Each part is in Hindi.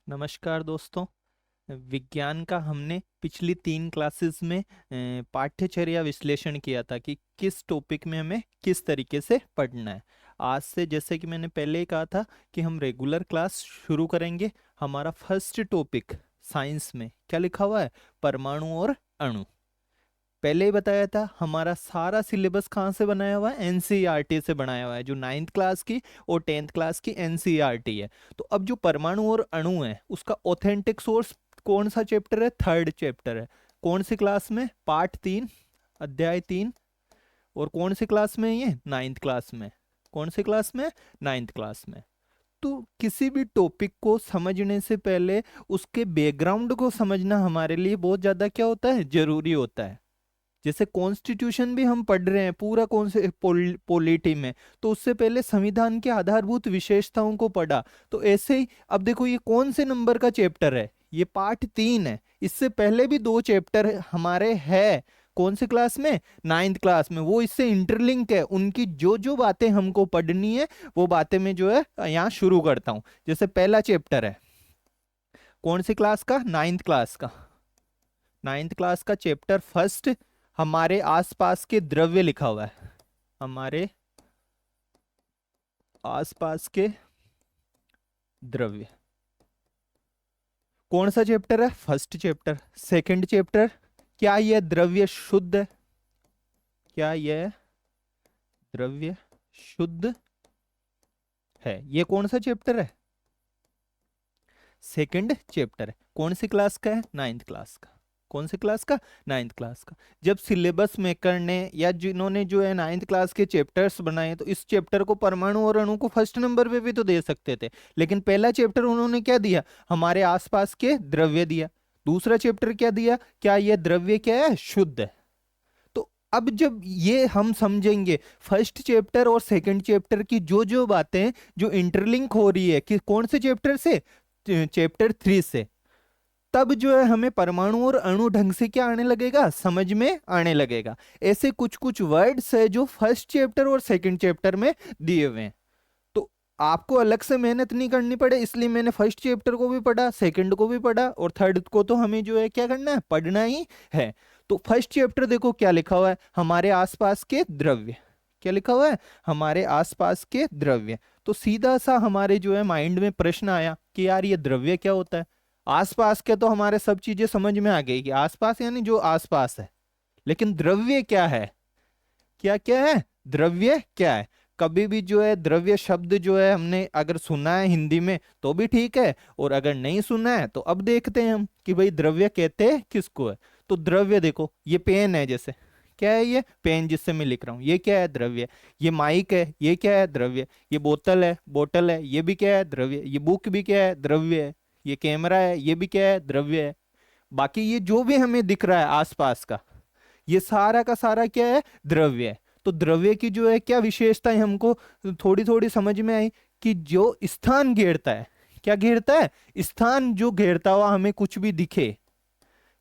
नमस्कार दोस्तों। विज्ञान का हमने पिछली 3 क्लासेस में पाठ्यचर्या विश्लेषण किया था कि किस टॉपिक में हमें किस तरीके से पढ़ना है। आज से जैसे कि मैंने पहले ही कहा था कि हम रेगुलर क्लास शुरू करेंगे। हमारा फर्स्ट टॉपिक साइंस में क्या लिखा हुआ है? परमाणु और अणु। पहले ही बताया था हमारा सारा सिलेबस कहाँ से बनाया हुआ है? एनसीईआरटी से बनाया हुआ है, जो 9th क्लास की और 10th क्लास की एनसीईआरटी है। तो अब जो परमाणु और अणु है उसका ऑथेंटिक सोर्स कौन सा चैप्टर है? थर्ड चैप्टर है। कौन सी क्लास में? पार्ट 3, अध्याय 3। और कौन सी क्लास में है ये? 9th क्लास में। कौन सी क्लास में? 9th क्लास में। तो किसी भी टॉपिक को समझने से पहले उसके बैकग्राउंड को समझना हमारे लिए बहुत ज्यादा क्या होता है? जरूरी होता है। जैसे कॉन्स्टिट्यूशन भी हम पढ़ रहे हैं पूरा कौन से पॉलिटी में, तो उससे पहले संविधान के आधारभूत विशेषताओं को पढ़ा। तो ऐसे ही अब देखो ये कौन से नंबर का चैप्टर है? ये पार्ट 3 है। इससे पहले भी 2 चैप्टर हमारे है। कौन सी क्लास में? 9th क्लास में। वो इससे इंटरलिंक है, उनकी जो जो बातें हमको पढ़नी है वो बातें मैं जो है यहाँ शुरू करता हूँ। जैसे पहला चैप्टर है कौन सी क्लास का? 9th क्लास का। 9th क्लास का चैप्टर फर्स्ट, हमारे आसपास के द्रव्य लिखा हुआ है। हमारे आसपास के द्रव्य। कौन सा चैप्टर है? First chapter. सेकंड चैप्टर, क्या यह द्रव्य शुद्ध है? क्या यह द्रव्य शुद्ध है? ये कौन सा चैप्टर है? सेकंड चैप्टर है। कौन सी क्लास का है? 9th क्लास का। कौन सी क्लास का? 9th क्लास का। जब सिलेबस मेकर ने या जिन्होंने जो है 9th क्लास के चैप्टर्स बनाए तो इस चैप्टर को परमाणु और अणु को फर्स्ट नंबर पे भी तो दे सकते थे, लेकिन पहला चैप्टर उन्होंने क्या दिया? हमारे आसपास के द्रव्य दिया। दूसरा चैप्टर क्या दिया? क्या यह द्रव्य क्या है? शुद्ध है। तो अब जब ये हम समझेंगे फर्स्ट चैप्टर और सेकंड चैप्टर की जो जो बातें जो इंटरलिंक हो रही है कि कौन से चैप्टर से? चैप्टर 3 से, तब जो है हमें परमाणु और अणु ढंग से क्या आने लगेगा? समझ में आने लगेगा। ऐसे कुछ कुछ वर्ड्स है जो फर्स्ट चैप्टर और सेकंड चैप्टर में दिए हुए हैं। तो आपको अलग से मेहनत नहीं करनी पड़े, इसलिए मैंने फर्स्ट चैप्टर को भी पढ़ा, सेकंड को भी पढ़ा, और थर्ड को तो हमें जो है क्या करना है? पढ़ना ही है। तो फर्स्ट चैप्टर देखो क्या लिखा हुआ है? हमारे आसपास के द्रव्य। क्या लिखा हुआ है? हमारे आसपास के द्रव्य। तो सीधा सा हमारे जो है माइंड में प्रश्न आया कि यार ये द्रव्य क्या होता है? आसपास के तो हमारे सब चीजें समझ में आ गई कि आसपास यानी जो आसपास है, लेकिन द्रव्य क्या है? क्या क्या है? द्रव्य क्या है? कभी भी जो है द्रव्य शब्द जो है हमने अगर सुना है हिंदी में तो भी ठीक है, और अगर नहीं सुना है तो अब देखते हैं हम कि भाई द्रव्य कहते हैं किसको है। तो द्रव्य देखो, ये पेन है, जैसे क्या है? ये पेन जिससे मैं लिख रहा हूँ, ये क्या है? द्रव्य। ये माइक है, ये क्या है? द्रव्य। ये बोतल है, बोतल है, ये भी क्या है? द्रव्य। ये बुक भी क्या है? द्रव्य है। ये कैमरा है, ये भी क्या है? द्रव्य है। बाकी ये जो भी हमें दिख रहा है आसपास का, ये सारा का सारा क्या है? द्रव्य है। तो द्रव्य की जो है क्या विशेषताएं हमको थोड़ी थोड़ी समझ में आई कि जो स्थान घेरता है, क्या घेरता है? स्थान जो घेरता हुआ हमें कुछ भी दिखे,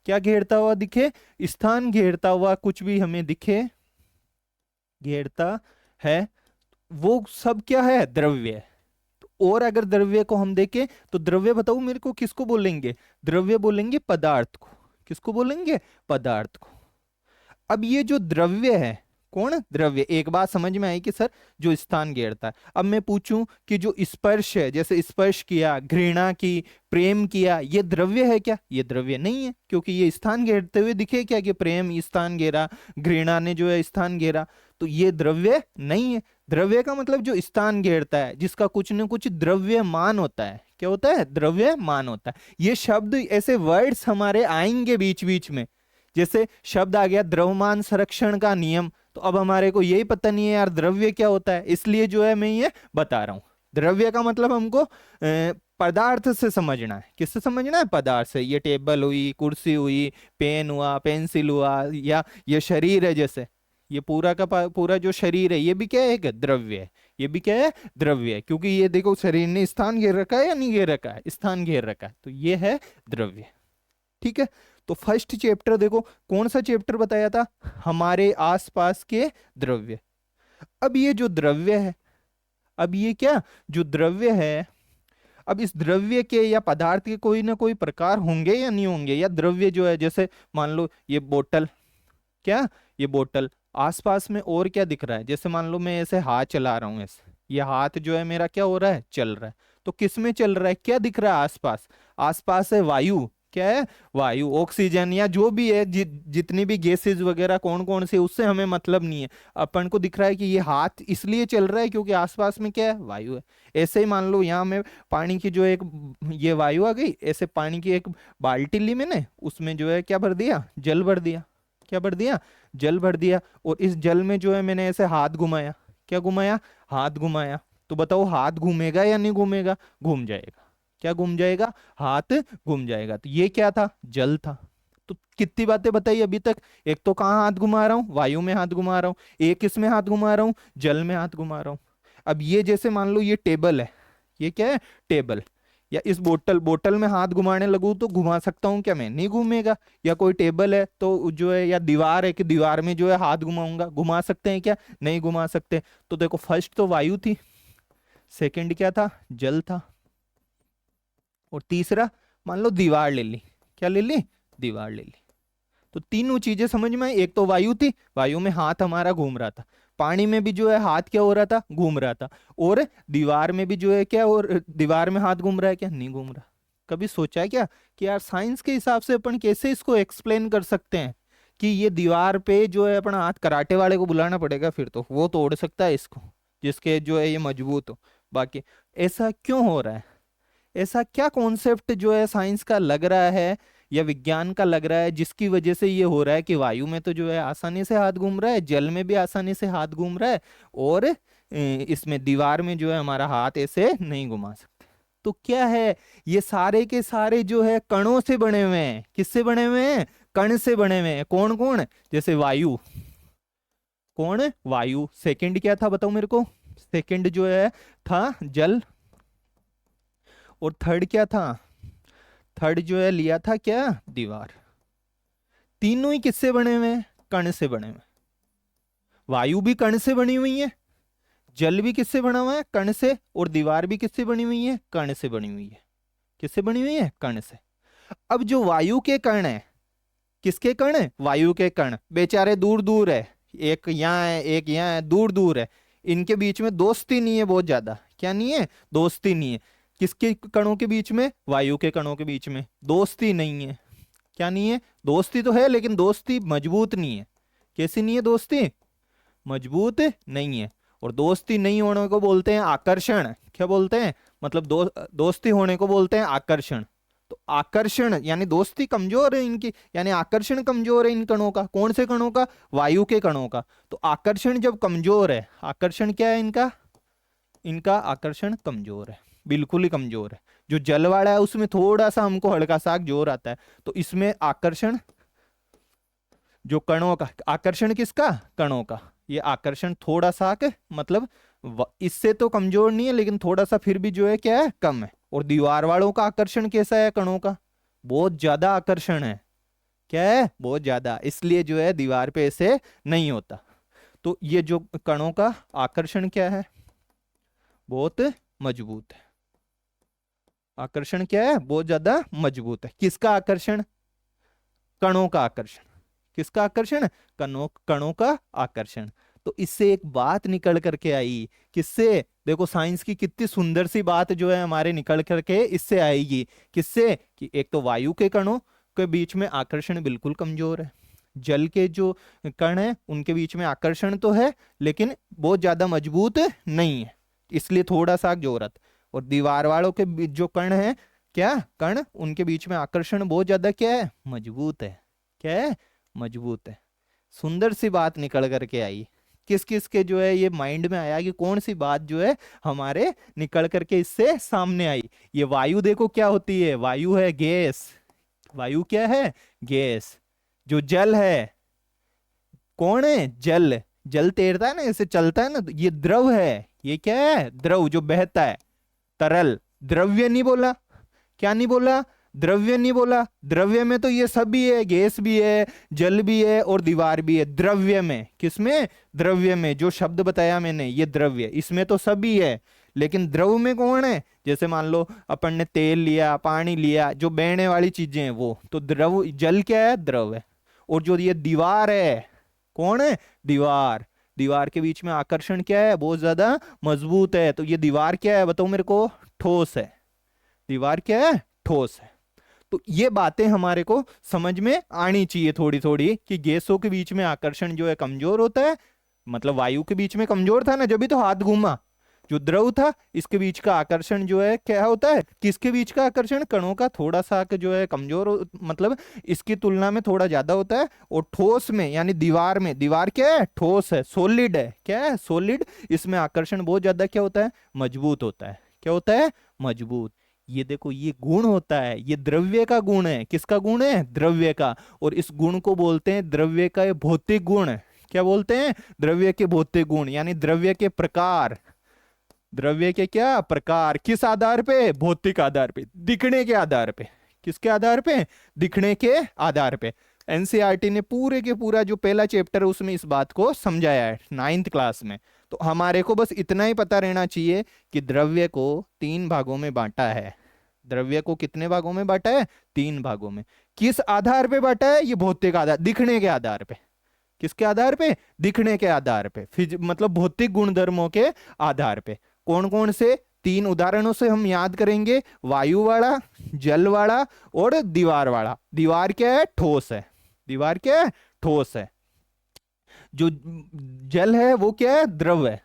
क्या घेरता हुआ दिखे? स्थान घेरता हुआ कुछ भी हमें दिखे, घेरता है, वो सब क्या है? द्रव्य है। और अगर द्रव्य को हम देखें तो द्रव्य बताओ मेरे को किसको बोलेंगे? द्रव्य बोलेंगे पदार्थ को। किसको बोलेंगे? पदार्थ को। अब ये जो द्रव्य है, कौन? द्रव्य। एक बात समझ में आई कि सर जो स्थान घेरता है। अब मैं पूछूं कि जो स्पर्श है, जैसे स्पर्श किया, घृणा की, प्रेम किया, ये द्रव्य है क्या? ये द्रव्य नहीं है, क्योंकि ये स्थान घेरते हुए दिखे क्या कि प्रेम स्थान घेरा, घृणा ने जो है स्थान घेरा, तो ये द्रव्य नहीं है। द्रव्य का मतलब जो स्थान घेरता है, जिसका कुछ न कुछ द्रव्यमान होता है। क्या होता है? द्रव्यमान होता है। ये शब्द ऐसे वर्ड्स हमारे आएंगे बीच बीच में। जैसे शब्द आ गया द्रव्यमान संरक्षण का नियम, तो अब हमारे को यही पता नहीं है यार द्रव्य क्या होता है, इसलिए जो है मैं ये बता रहा हूं। द्रव्य का मतलब हमको पदार्थ से समझना है। किससे समझना है? पदार्थ से। ये टेबल हुई, कुर्सी हुई, पेन हुआ, पेंसिल हुआ, या ये शरीर है, जैसे ये पूरा का पूरा जो शरीर है ये भी क्या है? एक द्रव्य है। ये भी क्या है? द्रव्य है, क्योंकि ये देखो शरीर ने स्थान घेर रखा है या नहीं घेर रखा है? स्थान घेर रखा है, तो ये है द्रव्य। ठीक है। तो फर्स्ट चैप्टर देखो कौन सा चैप्टर बताया था? हमारे आसपास के द्रव्य। अब ये जो द्रव्य है, अब ये क्या जो द्रव्य है, अब इस द्रव्य के या पदार्थ के कोई ना कोई प्रकार होंगे या नहीं होंगे, या द्रव्य जो है, जैसे मान लो ये बोतल, क्या ये बोतल, आसपास में और क्या दिख रहा है, जैसे मान लो मैं ऐसे हाथ चला रहा हूं ऐसे, ये हाथ जो है मेरा क्या हो रहा है, चल रहा है। तो किस में चल रहा है, क्या दिख रहा है आसपास, आसपास है वायु, क्या है, वायु, ऑक्सीजन या जो भी है, जितनी भी गैसेज वगैरह कौन कौन से, उससे हमें मतलब नहीं है। अपन को दिख रहा है कि ये हाथ इसलिए चल रहा है क्योंकि आसपास में क्या है, वायु है। ऐसे ही मान लो यहाँ में पानी की जो एक ये वायु आ गई, ऐसे पानी की एक बाल्टी ली मैंने, उसमें जो है क्या भर दिया, जल भर दिया, क्या भर दिया, जल भर दिया। और इस जल में जो है मैंने ऐसे हाथ घुमाया, क्या घुमाया, हाथ घुमाया। तो बताओ हाथ घूमेगा या नहीं घूमेगा, घूम जाएगा, क्या घूम जाएगा, हाथ घूम जाएगा। तो ये क्या था, जल था। तो कितनी बातें बताई अभी तक, एक तो कहाँ हाथ घुमा रहा हूं, वायु में हाथ घुमा रहा हूं, एक किस में हाथ घुमा रहा हूं, जल में हाथ घुमा रहा हूं। अब ये जैसे मान लो ये टेबल है, ये क्या है, टेबल, या इस बोतल, बोतल में हाथ घुमाने लगूं तो घुमा सकता हूं क्या मैं, नहीं घूमेगा। या कोई टेबल है तो जो है, या दीवार है कि दीवार में जो है हाथ घुमाऊंगा, घुमा सकते हैं क्या, नहीं घुमा सकते। तो देखो फर्स्ट तो वायु थी, सेकंड क्या था, जल था, और तीसरा मान लो दीवार ले ली, क्या ले ली, दीवार ले ली। तो तीनों चीजें समझ में आई। एक तो वायु थी, वायु में हाथ हमारा घूम रहा था, पानी में भी जो है हाथ क्या हो रहा था, घूम रहा था, और दीवार में भी जो है क्या, और दीवार में हाथ घूम रहा है क्या, नहीं घूम रहा। कभी सोचा है क्या कि यार साइंस के हिसाब से अपन कैसे इसको एक्सप्लेन कर सकते हैं कि ये दीवार पे जो है अपना हाथ, कराटे वाले को बुलाना पड़ेगा फिर तो वो तोड़ सकता है इसको, जिसके जो है ये मजबूत हो। बाकी ऐसा क्यों हो रहा है, ऐसा क्या कॉन्सेप्ट जो है साइंस का लग रहा है या विज्ञान का लग रहा है जिसकी वजह से ये हो रहा है कि वायु में तो जो है आसानी से हाथ घूम रहा है, जल में भी आसानी से हाथ घूम रहा है, और इसमें दीवार में जो है हमारा हाथ ऐसे नहीं घुमा सकते। तो क्या है, ये सारे के सारे जो है कणों से बने हुए हैं, किससे बने हुए हैं, कण से बने हुए हैं। कौन कौन, जैसे वायु, कौन, वायु। सेकंड क्या था बताओ मेरे को, सेकंड जो है था जल, और थर्ड क्या था, थर्ड जो है लिया था क्या, दीवार। तीनों ही किससे बने हुए हैं, कण से बने हुए हैं। वायु भी कण से बनी हुई है, जल भी किससे बना हुआ है, कण से, और दीवार भी किससे बनी हुई है, कण से बनी हुई है। किससे बनी हुई है, कण से। अब जो वायु के कण है, किसके कण है, वायु के कण, बेचारे दूर दूर है, एक यहाँ है एक यहाँ है, दूर दूर है। इनके बीच में दोस्ती नहीं है बहुत ज्यादा, क्या नहीं है, दोस्ती नहीं है। किसके कणों के बीच में, वायु के कणों के बीच में दोस्ती नहीं है। क्या नहीं है, दोस्ती तो है लेकिन दोस्ती मजबूत नहीं है। कैसी नहीं है दोस्ती, मजबूत नहीं है। और दोस्ती नहीं होने को बोलते हैं आकर्षण। क्या बोलते हैं, मतलब दोस्ती होने को बोलते हैं आकर्षण। तो आकर्षण यानी दोस्ती कमजोर है इनकी, यानी आकर्षण कमजोर है इन कणों का। कौन से कणों का, वायु के कणों का। तो आकर्षण जब कमजोर है, आकर्षण क्या है इनका, इनका आकर्षण कमजोर है, बिल्कुल ही कमजोर है। जो जल वाला है उसमें थोड़ा सा हमको हल्का सा जोर आता है। तो इसमें आकर्षण जो कणों का, आकर्षण किसका, कणों का, ये आकर्षण थोड़ा सा के मतलब इससे तो कमजोर नहीं है लेकिन थोड़ा सा फिर भी जो है क्या है, कम है। और दीवार वालों का आकर्षण कैसा है, कणों का बहुत ज्यादा आकर्षण है। क्या है, बहुत ज्यादा, इसलिए जो है दीवार पे ऐसे नहीं होता। तो ये जो कणों का आकर्षण क्या है, बहुत मजबूत है। आकर्षण क्या है, बहुत ज्यादा मजबूत है। किसका आकर्षण, कणों का आकर्षण। किसका आकर्षण, कणों, कणों का आकर्षण। तो इससे एक बात निकल करके आई, किससे, देखो साइंस की कितनी सुंदर सी बात जो है हमारे निकल करके इससे आएगी। किससे, कि एक तो वायु के कणों के बीच में आकर्षण बिल्कुल कमजोर है, जल के जो कण है उनके बीच में आकर्षण तो है लेकिन बहुत ज्यादा मजबूत नहीं है, इसलिए थोड़ा सा जरूरत। और दीवार वालों के बीच जो कण है, क्या कण, उनके बीच में आकर्षण बहुत ज्यादा क्या है, मजबूत है। क्या है, मजबूत है। सुंदर सी बात निकल करके आई। किस किस के जो है ये माइंड में आया कि कौन सी बात जो है हमारे निकल करके इससे सामने आई। ये वायु देखो क्या होती है, वायु है गैस, वायु क्या है, गैस। जो जल है, कौन है, जल, जल तैरता है ना, ऐसे चलता है ना, तो ये द्रव है। ये क्या है, द्रव जो बहता है, तरल। द्रव्य नहीं बोला, क्या नहीं बोला, द्रव्य नहीं बोला। द्रव्य में तो ये सब भी है, गैस भी है, जल भी है और दीवार भी है। द्रव्य में, किसमें, द्रव्य में, जो शब्द बताया मैंने ये द्रव्य, इसमें तो सभी है। लेकिन द्रव में कौन है? जैसे मान लो अपन ने तेल लिया, पानी लिया, जो बहने वाली चीजें हैं वो, तो द्रव, जल क्या है? द्रव है। और जो ये दीवार है, कौन है? दीवार। दीवार के बीच में आकर्षण क्या है? बहुत ज्यादा मजबूत है। तो ये दीवार क्या है बताओ मेरे को? ठोस है। दीवार क्या है? ठोस है। तो ये बातें हमारे को समझ में आनी चाहिए थोड़ी थोड़ी, कि गैसों के बीच में आकर्षण जो है कमजोर होता है, मतलब वायु के बीच में कमजोर था ना, जब भी तो हाथ घूमा। जो द्रव था, इसके बीच का आकर्षण जो है क्या होता है? किसके बीच का आकर्षण? कणों का थोड़ा सा जो है कमजोर मतलब इसकी तुलना में थोड़ा ज्यादा होता है। और ठोस में यानी दीवार में, दीवार क्या है? ठोस है, सॉलिड है। क्या है? सॉलिड। इसमें आकर्षण बहुत ज्यादा क्या होता है? मजबूत होता है। क्या होता है? मजबूत। ये देखो, ये गुण होता है, ये द्रव्य का गुण है। किसका गुण है? द्रव्य का। और इस गुण को बोलते हैं द्रव्य का ये भौतिक गुण। क्या बोलते हैं? द्रव्य के भौतिक गुण, यानी द्रव्य के प्रकार। द्रव्य के क्या प्रकार? किस आधार पे? भौतिक आधार पे, दिखने के आधार पे। किसके आधार पे? दिखने के आधार पे। एनसीईआरटी ने पूरे के पूरा जो पहला चैप्टर है उसमें इस बात को समझाया है, 9th क्लास में। तो हमारे को बस इतना ही पता रहना चाहिए कि द्रव्य को 3 भागों में बांटा है। द्रव्य को कितने भागों में बांटा है? 3 भागों में। किस आधार पे बांटा है? ये भौतिक आधार, दिखने के आधार पे। किसके आधार पे? दिखने के आधार पे, मतलब भौतिक गुणधर्मों के आधार पे। कौन कौन से? 3 उदाहरणों से हम याद करेंगे, वायु वाला, जल वाला और दीवार वाला। दीवार क्या है? ठोस है। दीवार क्या है? ठोस है। जो जल है वो क्या है? द्रव है।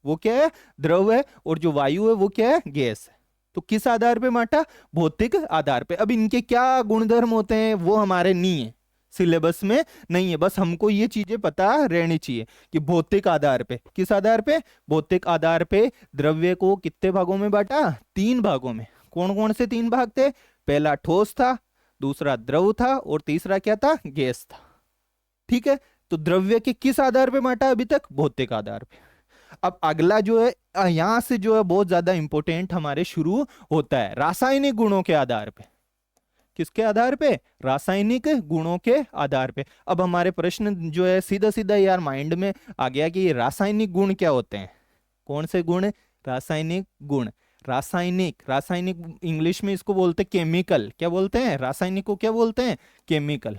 वो क्या है? द्रव है। और जो वायु है वो क्या है? गैस है। तो किस आधार पे बांटा? भौतिक आधार पे। अब इनके क्या गुणधर्म होते हैं वो हमारे नहीं है, सिलेबस में नहीं है। बस हमको ये चीजें पता रहनी चाहिए कि भौतिक आधार पे, किस आधार पे? भौतिक आधार पे द्रव्य को कितने भागों में बांटा? 3 भागों में। कौन कौन से 3 भाग थे? पहला ठोस था, दूसरा द्रव था और तीसरा क्या था? गैस था। ठीक है। तो द्रव्य के किस आधार पे बांटा अभी तक? भौतिक आधार पे। अब अगला जो है, यहां से जो है बहुत ज्यादा इंपॉर्टेंट हमारे शुरू होता है, रासायनिक गुणों के आधार पे। किसके आधार पे? रासायनिक गुणों के आधार पे। अब हमारे प्रश्न जो है सीधा सीधा यार माइंड में आ गया कि ये रासायनिक गुण क्या होते हैं? कौन से गुण? रासायनिक गुण। रासायनिक, रासायनिक इंग्लिश में इसको बोलते हैं केमिकल। क्या बोलते हैं? रासायनिक को क्या बोलते हैं? केमिकल।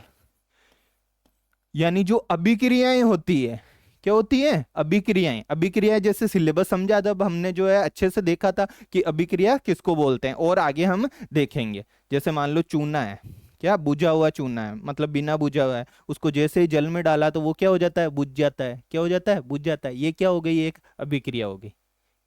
यानी जो अभिक्रियाएं होती है, क्या होती है? अभिक्रियाएं। अभिक्रिया जैसे सिलेबस समझा जब हमने जो है अच्छे से देखा था कि अभिक्रिया किसको बोलते हैं, और आगे हम देखेंगे। जैसे मान लो चूना है, क्या बुझा हुआ चूना है, मतलब बिना बुझा हुआ है, उसको जैसे ही जल में डाला तो वो क्या हो जाता है? बुझ जाता है। क्या हो जाता है? बुझ जाता है। ये क्या हो गई? एक अभिक्रिया हो गई।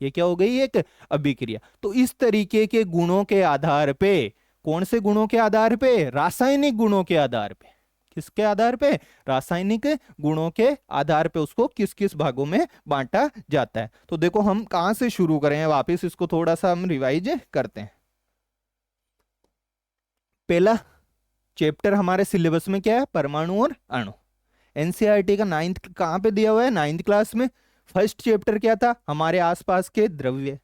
ये क्या हो गई? एक अभिक्रिया। तो इस तरीके के गुणों के आधार पे, कौन से गुणों के आधार पे? रासायनिक गुणों के आधार पे। किसके आधार पे? रासायनिक गुणों के आधार पे उसको किस किस भागों में बांटा जाता है। तो देखो हम कहां से शुरू करें, वापस इसको थोड़ा सा हम रिवाइज करते हैं। पहला चैप्टर हमारे सिलेबस में क्या है? परमाणु और अणु। एनसीईआरटी का 9th कहां पे दिया हुआ है? 9th क्लास में। फर्स्ट चैप्टर क्या था? हमारे आसपास के द्रव्य।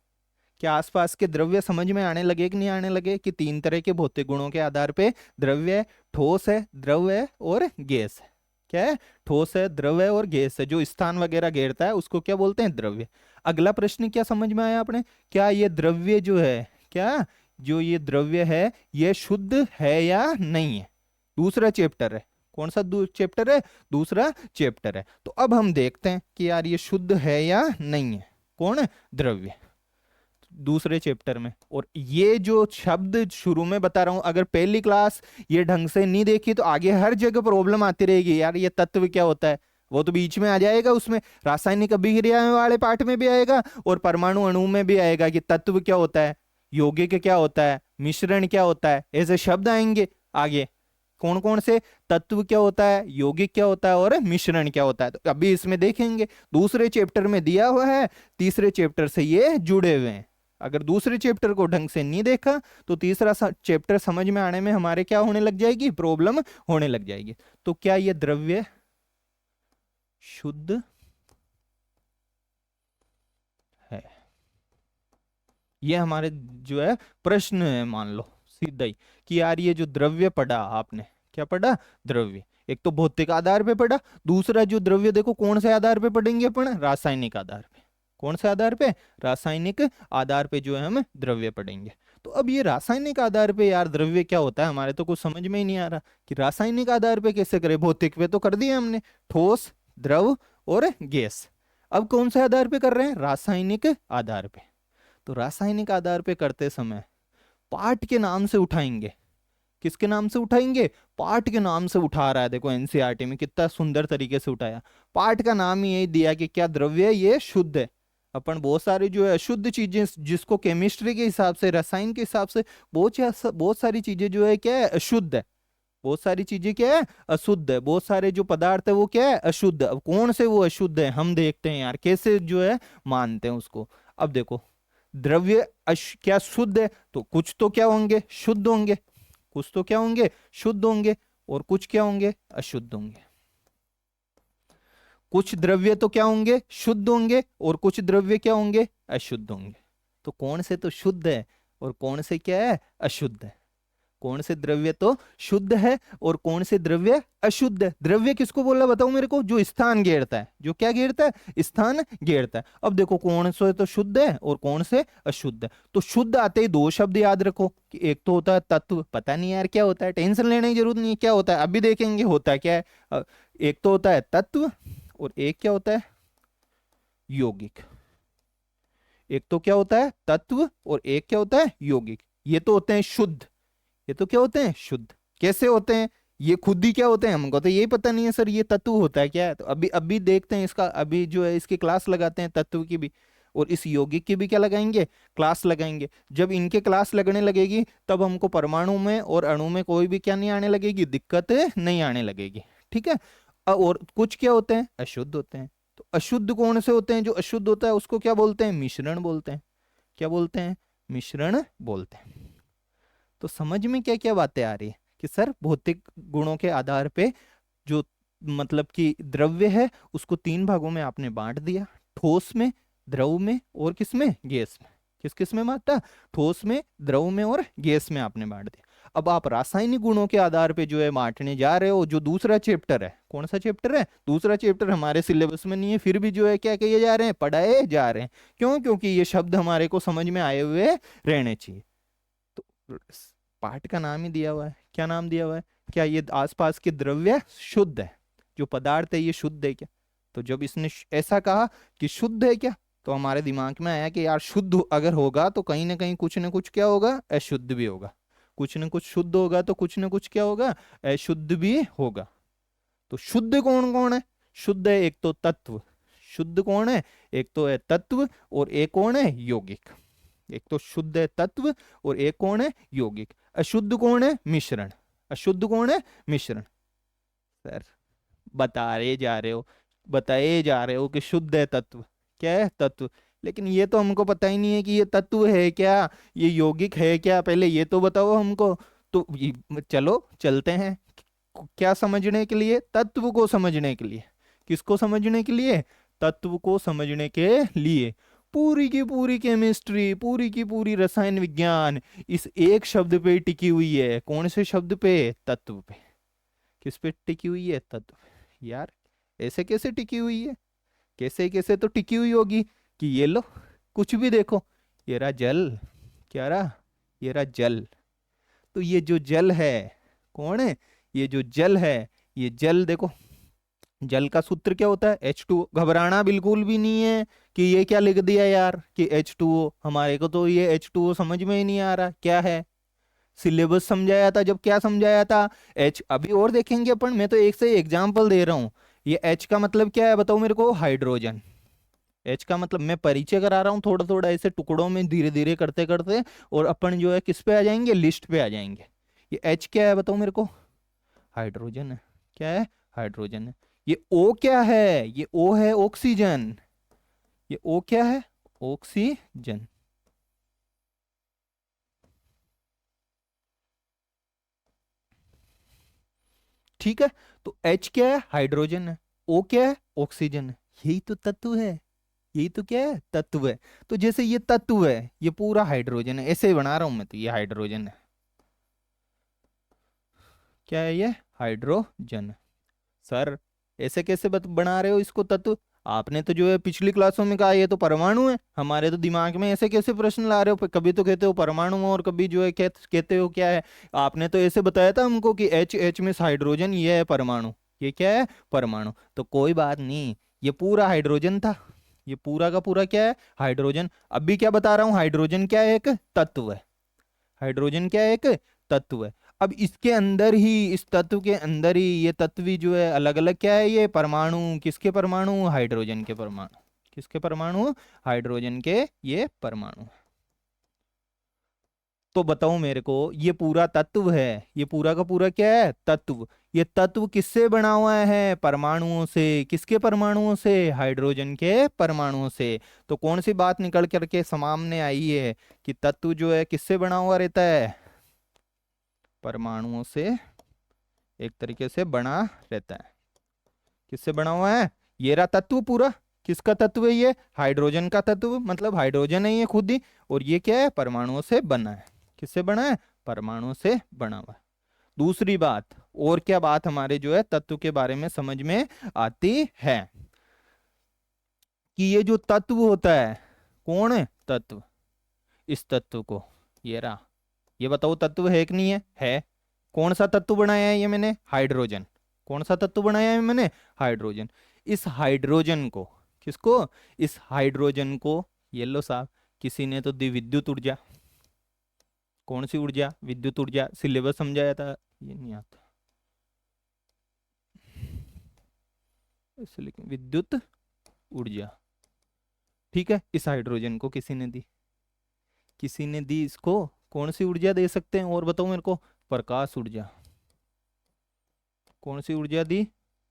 क्या आसपास के द्रव्य समझ में आने लगे कि नहीं आने लगे? कि 3 तरह के भौतिक गुणों के आधार पे द्रव्य है, ठोस है, द्रव है और गैस है। क्या है? ठोस है, द्रव है और गैस है। जो स्थान वगैरह घेरता है उसको क्या बोलते हैं? द्रव्य। अगला प्रश्न क्या समझ में आया अपने? क्या ये द्रव्य जो है, क्या जो ये द्रव्य है ये शुद्ध है या नहीं है? दूसरा चैप्टर है। कौन सा चैप्टर है? दूसरा चैप्टर है। तो अब हम देखते हैं कि यार ये शुद्ध है या नहीं है। कौन? द्रव्य। दूसरे चैप्टर में। और ये जो शब्द शुरू में बता रहा हूं, अगर पहली क्लास ये ढंग से नहीं देखी तो आगे हर जगह प्रॉब्लम आती रहेगी। यार ये तत्व क्या होता है, वो तो बीच में आ जाएगा, उसमें रासायनिक अभिक्रिया वाले पार्ट में भी आएगा और परमाणु अणु में भी आएगा कि तत्व क्या होता है, यौगिक क्या होता है, मिश्रण क्या होता है, ऐसे शब्द आएंगे आगे। कौन कौन से? तत्व क्या होता है, यौगिक क्या होता है और मिश्रण क्या होता है। तो अभी इसमें देखेंगे, दूसरे चैप्टर में दिया हुआ है, तीसरे चैप्टर से ये जुड़े हुए हैं। अगर दूसरे चैप्टर को ढंग से नहीं देखा तो तीसरा चैप्टर समझ में आने में हमारे क्या होने लग जाएगी? प्रॉब्लम होने लग जाएगी। तो क्या ये द्रव्य शुद्ध है? ये हमारे जो है प्रश्न है, मान लो सीधा ही कि यार ये जो द्रव्य पढ़ा आपने, क्या पढ़ा? द्रव्य। एक तो भौतिक आधार पे पढ़ा, दूसरा जो द्रव्य देखो कौन से आधार पे पढ़ेंगे अपन? रासायनिक आधार पे। कौन से आधार पे? रासायनिक आधार पे जो है हम द्रव्य पढ़ेंगे। तो अब ये रासायनिक आधार पे यार द्रव्य क्या होता है, हमारे तो कुछ समझ में ही नहीं आ रहा कि रासायनिक आधार पे कैसे करें। भौतिक पे तो कर दिया हमने, ठोस, द्रव और गैस। अब कौन से आधार पे कर रहे हैं? रासायनिक आधार पे। तो रासायनिक आधार पे करते समय पाठ के नाम से उठाएंगे। किसके नाम से उठाएंगे? पाठ के नाम से उठा रहा है, देखो एनसीईआरटी में कितना सुंदर तरीके से उठाया। पाठ का नाम ही यही दिया कि क्या द्रव्य है, ये शुद्ध है। अपन बहुत सारी जो है अशुद्ध चीजें, जिसको केमिस्ट्री के हिसाब से, रसायन के हिसाब से बहुत सारी चीजें जो है क्या है? अशुद्ध है। बहुत सारी चीजें क्या है? अशुद्ध है। बहुत सारे जो पदार्थ है वो क्या है? अशुद्ध है। अब कौन से वो अशुद्ध है हम देखते हैं यार, कैसे जो है मानते हैं उसको। अब देखो, द्रव्य क्या शुद्ध है? तो कुछ तो क्या होंगे? शुद्ध होंगे। कुछ तो क्या होंगे? शुद्ध होंगे। और कुछ क्या होंगे? अशुद्ध होंगे। कुछ द्रव्य तो क्या होंगे? शुद्ध होंगे। और कुछ द्रव्य क्या होंगे? अशुद्ध होंगे। तो कौन से तो शुद्ध है और कौन से क्या है? अशुद्ध है। कौन से द्रव्य तो शुद्ध है और कौन से द्रव्य अशुद्ध है? द्रव्य किसको बोला बताओ मेरे को? जो स्थान घेरता है। जो क्या घेरता है? स्थान घेरता है। अब देखो कौन से तो शुद्ध है और कौन से अशुद्ध है। तो शुद्ध आते ही दो शब्द याद रखो कि एक तो होता है तत्व, पता नहीं यार क्या होता है, टेंशन लेने की जरूरत नहीं है क्या होता है, अभी देखेंगे होता है क्या है। एक तो होता है तत्व और एक क्या होता है? यौगिक। एक तो क्या होता है? तत्व और एक क्या होता है? यौगिक। ये तो होते हैं शुद्ध। ये तो क्या होते हैं? शुद्ध। कैसे होते हैं? ये खुद ही क्या होते हैं? हमको तो यही पता नहीं है सर, ये तत्व होता है क्या है। तो अभी अभी देखते हैं इसका, अभी जो है इसकी क्लास लगाते हैं तत्व की भी, और इस यौगिक की भी क्या लगाएंगे? क्लास लगाएंगे। जब इनके क्लास लगने लगेगी तब हमको परमाणु में और अणु में कोई भी क्या नहीं आने लगेगी? दिक्कत नहीं आने लगेगी। ठीक है। और कुछ क्या होते हैं? अशुद्ध होते हैं। तो अशुद्ध कौन से होते हैं? जो अशुद्ध होता है उसको क्या बोलते हैं? मिश्रण बोलते हैं। क्या बोलते हैं? मिश्रण बोलते हैं। तो समझ में क्या क्या बातें आ रही है कि सर भौतिक गुणों के आधार पे जो मतलब कि द्रव्य है उसको तीन भागों में आपने बांट दिया, ठोस में, द्रव में और किस में? गैस में। किस किस में बांटा? ठोस में, द्रव में और गैस में आपने बांट दिया। अब आप रासायनिक गुणों के आधार पे जो है बांटने जा रहे हो, जो दूसरा चैप्टर है। कौन सा चैप्टर है? दूसरा चैप्टर हमारे सिलेबस में नहीं है, फिर भी जो है क्या किए जा रहे हैं? पढ़ाए जा रहे हैं। क्यों? क्योंकि ये शब्द हमारे को समझ में आए हुए रहने चाहिए। तो पाठ का नाम ही दिया हुआ है, क्या नाम दिया हुआ है? क्या ये आसपास के द्रव्य शुद्ध है? जो पदार्थ है ये शुद्ध है क्या? तो जब इसने ऐसा कहा कि शुद्ध है क्या, तो हमारे दिमाग में आया कि यार शुद्ध अगर होगा तो कहीं ना कुछ क्या होगा? अशुद्ध भी होगा। कुछ ना कुछ शुद्ध होगा तो कुछ ना कुछ क्या होगा? अशुद्ध भी होगा। तो शुद्ध कौन कौन है? शुद्ध है एक तो तत्व। शुद्ध कौन है? एक तो है तत्व और एक कौन है? यौगिक। एक तो शुद्ध है तत्व और एक कौन है? यौगिक। अशुद्ध कौन है? मिश्रण। अशुद्ध कौन है? मिश्रण। सर बता रहे जा रहे हो, बताए जा रहे हो कि शुद्ध है तत्व। क्या है? तत्व। लेकिन ये तो हमको पता ही नहीं है कि ये तत्व है क्या, ये यौगिक है क्या, पहले ये तो बताओ हमको। तो चलो चलते हैं। क्या समझने के लिए? तत्व को समझने के लिए। किसको समझने के लिए? तत्व को समझने के लिए। पूरी की पूरी केमिस्ट्री, पूरी की पूरी रसायन विज्ञान इस एक शब्द पे टिकी हुई है। कौन से शब्द पे? तत्व पे। किस पे टिकी हुई है? तत्व पे। यार ऐसे कैसे टिकी हुई है? कैसे कैसे तो टिकी हुई होगी कि ये लो, कुछ भी देखो, ये रहा जल। क्या रहा? ये रहा जल। तो ये जो जल है कौन है? ये जो जल है, ये जल देखो, जल का सूत्र क्या होता है? H2O। घबराना बिल्कुल भी नहीं है कि ये क्या लिख दिया यार कि H2O। हमारे को तो ये H2O समझ में ही नहीं आ रहा क्या है। सिलेबस समझाया था जब, क्या समझाया था? H। अभी और देखेंगे अपन, मैं तो एक से एग्जाम्पल दे रहा हूं। ये H का मतलब क्या है बताओ मेरे को? हाइड्रोजन। H का मतलब मैं परिचय करा रहा हूँ थोड़ा थोड़ा ऐसे टुकड़ों में, धीरे धीरे करते करते, और अपन जो है किस पे आ जाएंगे? लिस्ट पे आ जाएंगे। ये H क्या है बताओ मेरे को? हाइड्रोजन है। क्या है? हाइड्रोजन है। ये O क्या है? ये O है ऑक्सीजन। ये O क्या है? ऑक्सीजन। ठीक है। तो H क्या है? हाइड्रोजन है। O क्या है? ऑक्सीजन है। यही तो तत्व है। यही तो क्या है? तत्व है। तो जैसे ये तत्व है, ये पूरा हाइड्रोजन है, ऐसे ही बना रहा हूं मैं, तो ये हाइड्रोजन है। क्या है ये? हाइड्रोजन। सर ऐसे कैसे बना रहे हो इसको तत्व? आपने तो जो है पिछली क्लासों में कहा ये तो परमाणु है, हमारे तो दिमाग में ऐसे कैसे प्रश्न ला रहे हो, कभी तो कहते हो परमाणु और कभी जो है कहते हो क्या है। आपने तो ऐसे बताया था हमको कि एच एच में हाइड्रोजन, ये है परमाणु, ये क्या है परमाणु। तो कोई बात नहीं, ये पूरा हाइड्रोजन था, ये पूरा का पूरा क्या है हाइड्रोजन। अभी क्या बता रहा हूं, हाइड्रोजन क्या है, एक तत्व है। हाइड्रोजन क्या है, एक तत्व है। अब इसके अंदर ही, इस तत्व के अंदर ही ये तत्व भी जो है अलग अलग क्या है, ये परमाणु, किसके परमाणु, हाइड्रोजन के परमाणु। किसके परमाणु, हाइड्रोजन के ये परमाणु। तो बताओ मेरे को, ये पूरा तत्व है, ये पूरा का पूरा क्या है तत्व। ये तत्व किससे बना हुआ है, परमाणुओं से। किसके परमाणुओं से, हाइड्रोजन के परमाणुओं से। तो कौन सी बात निकल करके सामने आई है कि तत्व जो है किससे बना हुआ रहता है, परमाणुओं से एक तरीके से बना रहता है। किससे बना हुआ है, ये रहा तत्व पूरा। किसका तत्व है ये, हाइड्रोजन का तत्व, मतलब हाइड्रोजन है ये खुद ही। और ये क्या है, परमाणुओं से बना है। किससे बना है, परमाणुओं से बना हुआ है। दूसरी बात, और क्या बात हमारे जो है तत्व के बारे में समझ में आती है, कि ये जो तत्व होता है, कौन है तत्व, इस तत्व को, ये रहा, ये बताओ तत्व है कि नहीं है, है। कौन सा तत्व बनाया है ये मैंने, हाइड्रोजन। कौन सा तत्व बनाया है मैंने, हाइड्रोजन। इस हाइड्रोजन को, किसको, इस हाइड्रोजन को, ये लो साहब, किसी ने तो दी विद्युत ऊर्जा। कौन सी ऊर्जा, विद्युत ऊर्जा, सिलेबस समझाया था, ये नहीं आता इसलिए विद्युत ऊर्जा। ठीक है, इस हाइड्रोजन को किसी ने दी, किसी ने दी इसको। कौन सी ऊर्जा दे सकते हैं और बताओ मेरे को, प्रकाश ऊर्जा। कौन सी ऊर्जा दी,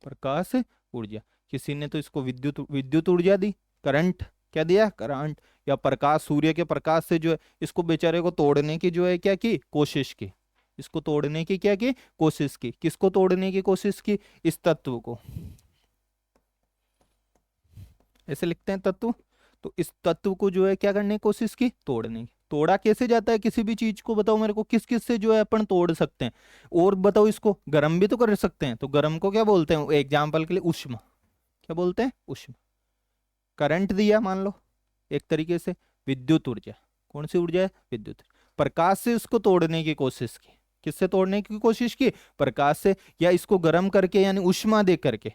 प्रकाश ऊर्जा। किसी ने तो इसको विद्युत विद्युत ऊर्जा दी, करंट, क्या दिया, करंट या प्रकाश, सूर्य के प्रकाश से जो है इसको बेचारे को तोड़ने की जो है क्या की कोशिश की, इसको तोड़ने की क्या की कोशिश की। किसको तोड़ने की कोशिश की, इस तत्व को। ऐसे लिखते हैं तत्व। तो इस तत्व को जो है क्या करने की कोशिश की, तोड़ने की। तोड़ा कैसे जाता है किसी भी चीज को, बताओ मेरे को, किस किस से जो है अपन तोड़ सकते हैं। और बताओ, इसको गर्म भी तो कर सकते हैं, तो गर्म को क्या बोलते हैं, एग्जाम्पल के लिए उष्मा, क्या बोलते हैं, उष्मा। करंट दिया मान लो एक तरीके से, विद्युत ऊर्जा। कौन सी ऊर्जा है, विद्युत। प्रकाश से उसको तोड़ने की कोशिश की। किससे तोड़ने की कोशिश की, प्रकाश से, या इसको गर्म करके यानी उष्मा दे करके,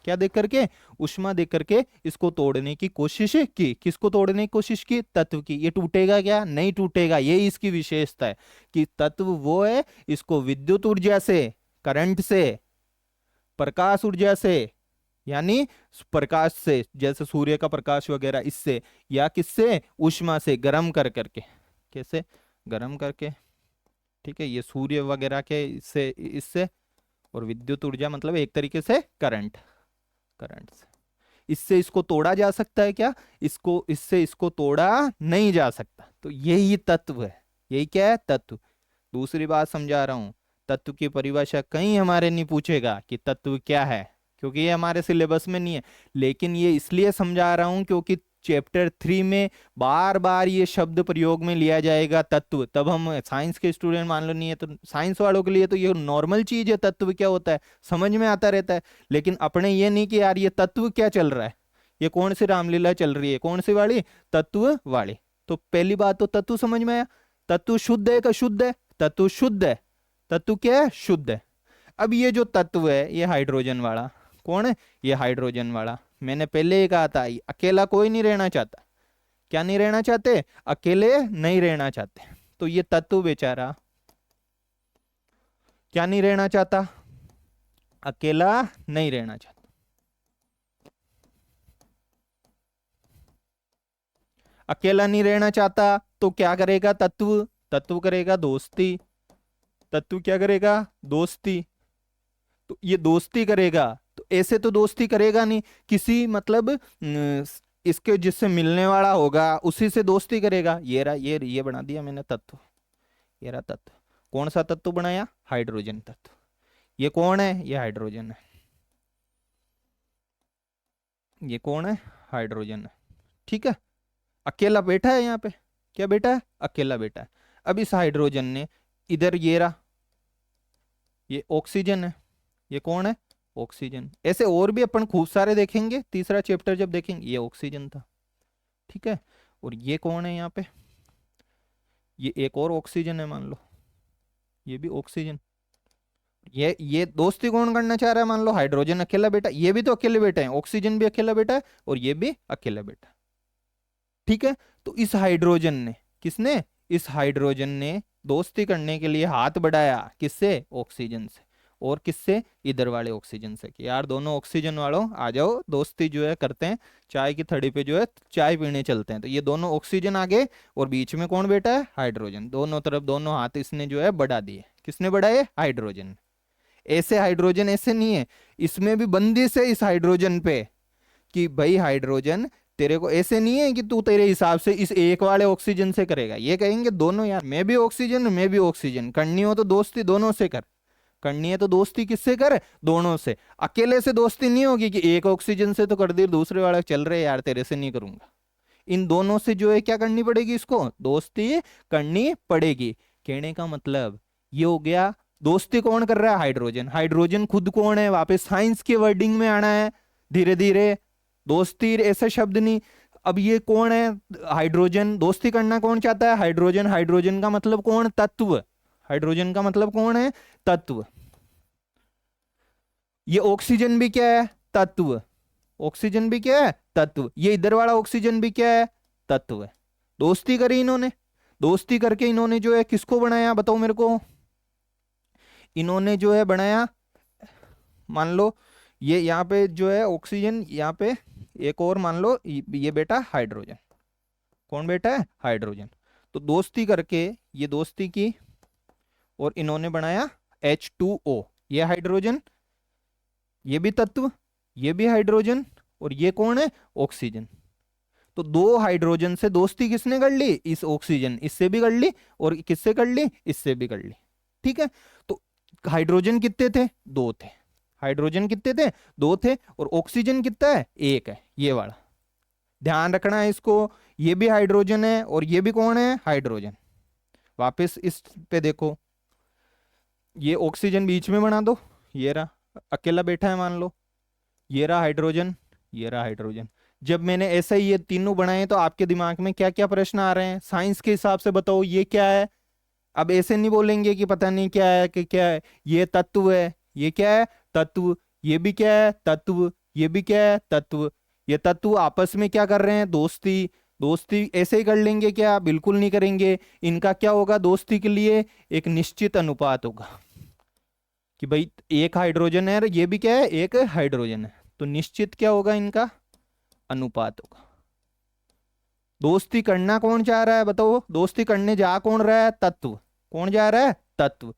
क्या दे करके, उष्मा दे करके इसको तोड़ने की कोशिश की। किसको तोड़ने की कोशिश की, तत्व की। ये टूटेगा क्या, नहीं टूटेगा, ये इसकी विशेषता है कि तत्व वो है, इसको विद्युत ऊर्जा से, करंट से, प्रकाश ऊर्जा से, यानी प्रकाश से, जैसे सूर्य का प्रकाश वगैरह, इससे, या किससे, उष्मा से, गर्म कर करके। कैसे, गर्म करके, ठीक है, ये सूर्य वगैरह के इससे, इससे। और विद्युत ऊर्जा मतलब एक तरीके से करंट, करंट से। इससे इसको तोड़ा जा सकता है क्या, इसको, इससे इसको तोड़ा नहीं जा सकता। तो यही तत्व है, यही क्या है, तत्व। दूसरी बात समझा रहा हूं, तत्व की परिभाषा कहीं हमारे नहीं पूछेगा कि तत्व क्या है, क्योंकि ये हमारे सिलेबस में नहीं है। लेकिन ये इसलिए समझा रहा हूं क्योंकि चैप्टर 3 में बार बार ये शब्द प्रयोग में लिया जाएगा, तत्व। तब हम साइंस के स्टूडेंट मान लो नहीं है, तो साइंस वालों के लिए तो ये नॉर्मल चीज है, तत्व क्या होता है समझ में आता रहता है। लेकिन अपने ये नहीं कि यार ये तत्व क्या चल रहा है, ये कौन सी रामलीला चल रही है, कौन सी वाली, तत्व वाली। तो पहली बात तो तत्व समझ में आया। तत्व शुद्ध है का शुद्ध है, तत्व शुद्ध है। तत्व क्या है, शुद्ध है। अब ये जो तत्व है, ये हाइड्रोजन वाला, कौन है, ये हाइड्रोजन वाला। मैंने पहले ही कहा था, अकेला कोई नहीं रहना चाहता। क्या नहीं रहना चाहते, अकेले नहीं रहना चाहते। तो ये तत्व बेचारा क्या नहीं रहना चाहता, अकेला नहीं रहना चाहता। अकेला नहीं रहना चाहता तो क्या करेगा तत्व, तत्व करेगा दोस्ती। तत्व क्या करेगा, दोस्ती। तो ये दोस्ती करेगा, तो ऐसे तो दोस्ती करेगा नहीं, किसी मतलब इसके जिससे मिलने वाला होगा उसी से दोस्ती करेगा। ये रहा, ये बना दिया मैंने तत्व, ये रहा तत्व। कौन सा तत्व बनाया, हाइड्रोजन तत्व। ये कौन है, ये हाइड्रोजन है। ये कौन है, हाइड्रोजन है। ठीक है, अकेला बैठा है यहाँ पे, क्या बैठा है, अकेला बैठा है। अब इस हाइड्रोजन ने इधर, ये रहा, ये ऑक्सीजन है। ये कौन है, ऑक्सीजन। ऐसे और भी अपन खूब सारे देखेंगे, तीसरा चैप्टर जब देखेंगे। ये ऑक्सीजन था, ठीक है। और ये कौन है यहाँ पे, ये एक और ऑक्सीजन है मान लो, ये भी ऑक्सीजन। ये दोस्ती कौन करना चाह रहा है, मान लो हाइड्रोजन अकेला बेटा, ये भी तो अकेले बेटा है, ऑक्सीजन भी अकेला बेटा है और ये भी अकेला बेटा, ठीक है। तो इस हाइड्रोजन ने, किसने, इस हाइड्रोजन ने दोस्ती करने के लिए हाथ बढ़ाया, किससे, ऑक्सीजन से। और किससे, इधर वाले ऑक्सीजन से, कि यार दोनों ऑक्सीजन वालों आ जाओ, दोस्ती जो है करते हैं, चाय की थड़ी पे जो है चाय पीने चलते हैं। तो ये दोनों ऑक्सीजन आ गए और बीच में कौन बैठा है, हाइड्रोजन। दोनों तरफ दोनों हाथ इसने जो है बढ़ा दिए, किसने बढ़ाए, हाइड्रोजन। ऐसे हाइड्रोजन ऐसे नहीं है, इसमें भी बंदिश है इस हाइड्रोजन पे, कि भाई हाइड्रोजन तेरे को ऐसे नहीं है कि तू तेरे हिसाब से इस एक वाले ऑक्सीजन से करेगा। ये कहेंगे दोनों यार, मैं भी ऑक्सीजन मैं भी ऑक्सीजन, करनी हो तो दोस्ती दोनों से कर, करनी है तो दोस्ती किससे कर, दोनों से। अकेले से दोस्ती नहीं होगी कि एक ऑक्सीजन से तो कर दी, दूसरे वाला चल रहे यार तेरे से नहीं करूंगा। इन दोनों से जो है क्या करनी पड़ेगी, इसको दोस्ती करनी पड़ेगी। कहने का मतलब ये हो गया, दोस्ती कौन कर रहा है, हाइड्रोजन। हाइड्रोजन खुद कौन है, वापस साइंस के वर्डिंग में आना है धीरे धीरे, दोस्ती ऐसा शब्द नहीं। अब ये कौन है, हाइड्रोजन। दोस्ती करना कौन चाहता है, हाइड्रोजन। हाइड्रोजन का मतलब कौन, तत्व। हाइड्रोजन का मतलब कौन है, तत्व। ये ऑक्सीजन भी क्या है, तत्व। ऑक्सीजन भी क्या है, तत्व। ये इधर वाला ऑक्सीजन भी क्या है, तत्व है। दोस्ती करी इन्होंने, दोस्ती करके इन्होंने जो है किसको बनाया, बताओ मेरे को। इन्होंने जो है बनाया, मान लो ये यहाँ पे जो है ऑक्सीजन, यहाँ पे एक और मान लो ये बेटा हाइड्रोजन। कौन बेटा है, हाइड्रोजन। तो दोस्ती करके ये दोस्ती की और इन्होंने बनाया H2O। ये हाइड्रोजन, ये भी तत्व, ये भी हाइड्रोजन, और ये कौन है, ऑक्सीजन। तो दो हाइड्रोजन से दोस्ती किसने कर ली, इस ऑक्सीजन, इससे भी कर ली और किससे कर ली, इससे भी कर ली, ठीक है। तो हाइड्रोजन कितने थे, दो थे। हाइड्रोजन कितने थे, दो थे। और ऑक्सीजन कितना है, एक है, ये वाला ध्यान रखना है इसको। ये भी हाइड्रोजन है और ये भी कौन है, हाइड्रोजन। वापस इस पे देखो, ये ऑक्सीजन बीच में बना दो, ये रहा अकेला बैठा है मान लो, ये रहा हाइड्रोजन, ये रहा हाइड्रोजन। जब मैंने ऐसे ही ये तीनों बनाए तो आपके दिमाग में क्या क्या प्रश्न आ रहे हैं, साइंस के हिसाब से बताओ ये क्या है। अब ऐसे नहीं बोलेंगे कि पता नहीं क्या है कि क्या है, ये तत्व है, ये क्या है, तत्व। ये भी क्या है, तत्व। ये भी क्या है, तत्व। ये तत्व आपस में क्या कर रहे हैं, दोस्ती। दोस्ती ऐसे ही कर लेंगे क्या, बिल्कुल नहीं करेंगे। इनका क्या होगा, दोस्ती के लिए एक निश्चित अनुपात होगा, कि भाई एक हाइड्रोजन है और ये भी क्या है, एक हाइड्रोजन है, तो निश्चित क्या होगा, इनका अनुपात होगा। दोस्ती करना कौन चाह रहा है, बताओ। दोस्ती करने जा कौन रहा है, तत्व। कौन जा रहा है, तत्व।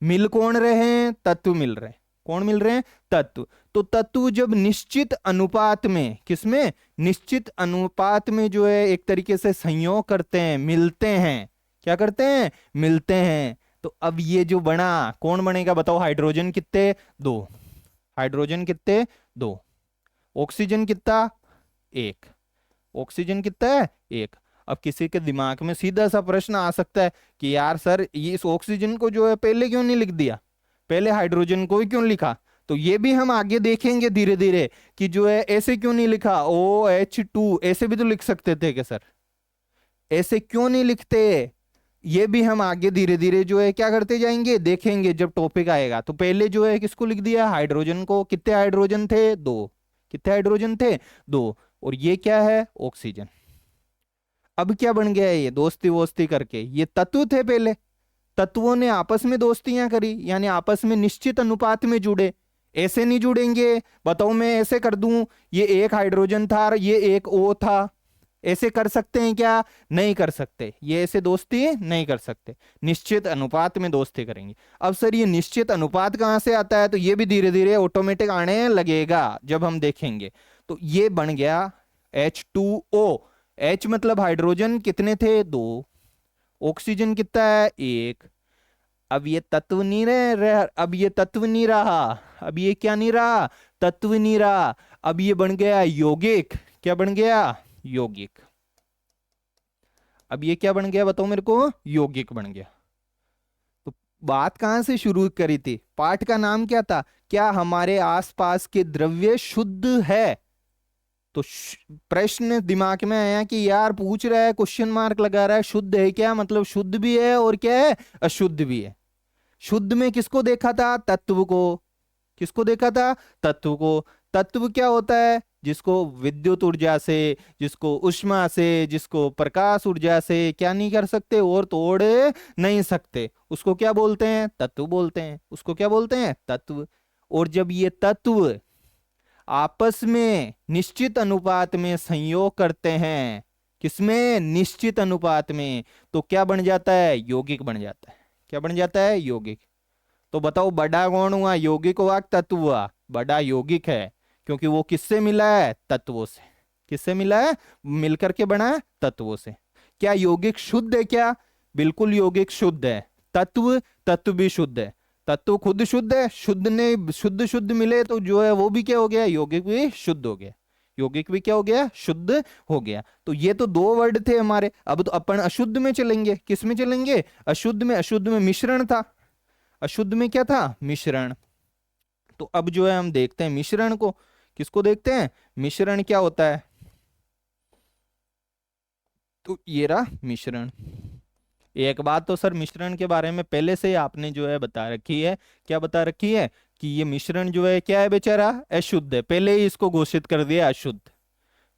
मिल कौन रहे हैं, तत्व मिल रहे हैं। कौन मिल रहे हैं, तत्व। तो तत्व जब निश्चित अनुपात में, किसमें, निश्चित अनुपात में जो है एक तरीके से संयोग करते हैं, मिलते हैं। क्या करते हैं, मिलते हैं। तो अब ये जो बना, कौन बनेगा बताओ। हाइड्रोजन कितने, दो। हाइड्रोजन कितने, दो। ऑक्सीजन कितना, एक। ऑक्सीजन कितना है, एक। अब किसी के दिमाग में सीधा सा प्रश्न आ सकता है कि यार सर ये इस ऑक्सीजन को जो है पहले क्यों नहीं लिख दिया, पहले हाइड्रोजन को ही क्यों लिखा। तो ये भी हम आगे देखेंगे धीरे धीरे कि जो है ऐसे क्यों नहीं लिखा, OH2 ऐसे भी तो लिख सकते थे क्या सर, ऐसे क्यों नहीं लिखते। ये भी हम आगे धीरे धीरे जो है क्या करते जाएंगे, देखेंगे जब टॉपिक आएगा। तो पहले जो है किसको लिख दिया, हाइड्रोजन को। कितने हाइड्रोजन थे, दो। कितने हाइड्रोजन थे, दो। और ये क्या है, ऑक्सीजन। अब क्या बन गया है, ये दोस्ती वोस्ती करके, ये तत्व थे पहले, तत्वों ने आपस में दोस्तियां करी, यानी आपस में निश्चित अनुपात में जुड़े। ऐसे नहीं जुड़ेंगे, बताओ मैं ऐसे कर दूं, ये एक हाइड्रोजन था और ये एक O था, ऐसे कर सकते हैं क्या, नहीं कर सकते। ये ऐसे दोस्ती नहीं कर सकते, निश्चित अनुपात में दोस्ती करेंगे। अब सर ये निश्चित अनुपात कहां से आता है, तो ये भी धीरे धीरे ऑटोमेटिक आने लगेगा जब हम देखेंगे। तो ये बन गया H2O। H मतलब हाइड्रोजन कितने थे, दो। ऑक्सीजन कितना है, एक। अब ये तत्व नहीं अब ये तत्व नहीं रहा, अब ये क्या नहीं रहा, तत्व नहीं रहा। अब ये बन गया यौगिक। क्या बन गया, यौगिक। अब ये क्या बन गया बताओ मेरे को, यौगिक बन गया। तो बात कहाँ से शुरू करी थी? पाठ का नाम क्या था? क्या हमारे आसपास के द्रव्य शुद्ध है? तो प्रश्न दिमाग में आया कि यार पूछ रहा है, क्वेश्चन मार्क लगा रहा है, शुद्ध है क्या, मतलब शुद्ध भी है और क्या है, अशुद्ध भी है। शुद्ध में किसको देखा था? तत्व को। किसको देखा था? तत्व को। तत्व क्या होता है? जिसको विद्युत ऊर्जा से, जिसको उष्मा से, जिसको प्रकाश ऊर्जा से क्या नहीं कर सकते और तोड़ नहीं सकते, उसको क्या बोलते हैं? तत्व बोलते हैं। उसको क्या बोलते हैं? तत्व। और जब ये तत्व आपस में निश्चित अनुपात में संयोग करते हैं, किसमें? निश्चित अनुपात में, तो क्या बन जाता है? यौगिक बन जाता है। क्या बन जाता है? यौगिक। तो बताओ बड़ा कौन हुआ? यौगिक हुआ कि तत्व हुआ? बड़ा यौगिक है, क्योंकि वो किससे मिला है? तत्वों से। किससे मिला है? मिलकर के बना है तत्वों से। क्या यौगिक शुद्ध है क्या? बिल्कुल यौगिक शुद्ध है। तत्व, तत्व भी शुद्ध है। तत्व खुद शुद्ध है, शुद्ध ने शुद्ध शुद्ध मिले तो जो है वो भी क्या हो गया? यौगिक भी शुद्ध हो गया। यौगिक भी क्या हो गया? शुद्ध हो गया। तो ये तो दो वर्ड थे हमारे। अब तो अपन अशुद्ध में चलेंगे। किस में चलेंगे? अशुद्ध में। अशुद्ध में मिश्रण था। अशुद्ध में क्या था? मिश्रण। तो अब जो है हम देखते हैं मिश्रण को। किसको देखते हैं? मिश्रण क्या होता है? तो ये रहा मिश्रण। एक बात तो सर मिश्रण के बारे में पहले से ही आपने जो है बता रखी है। क्या बता रखी है? कि ये मिश्रण जो है क्या है बेचारा? अशुद्ध है। पहले ही इसको घोषित कर दिया अशुद्ध।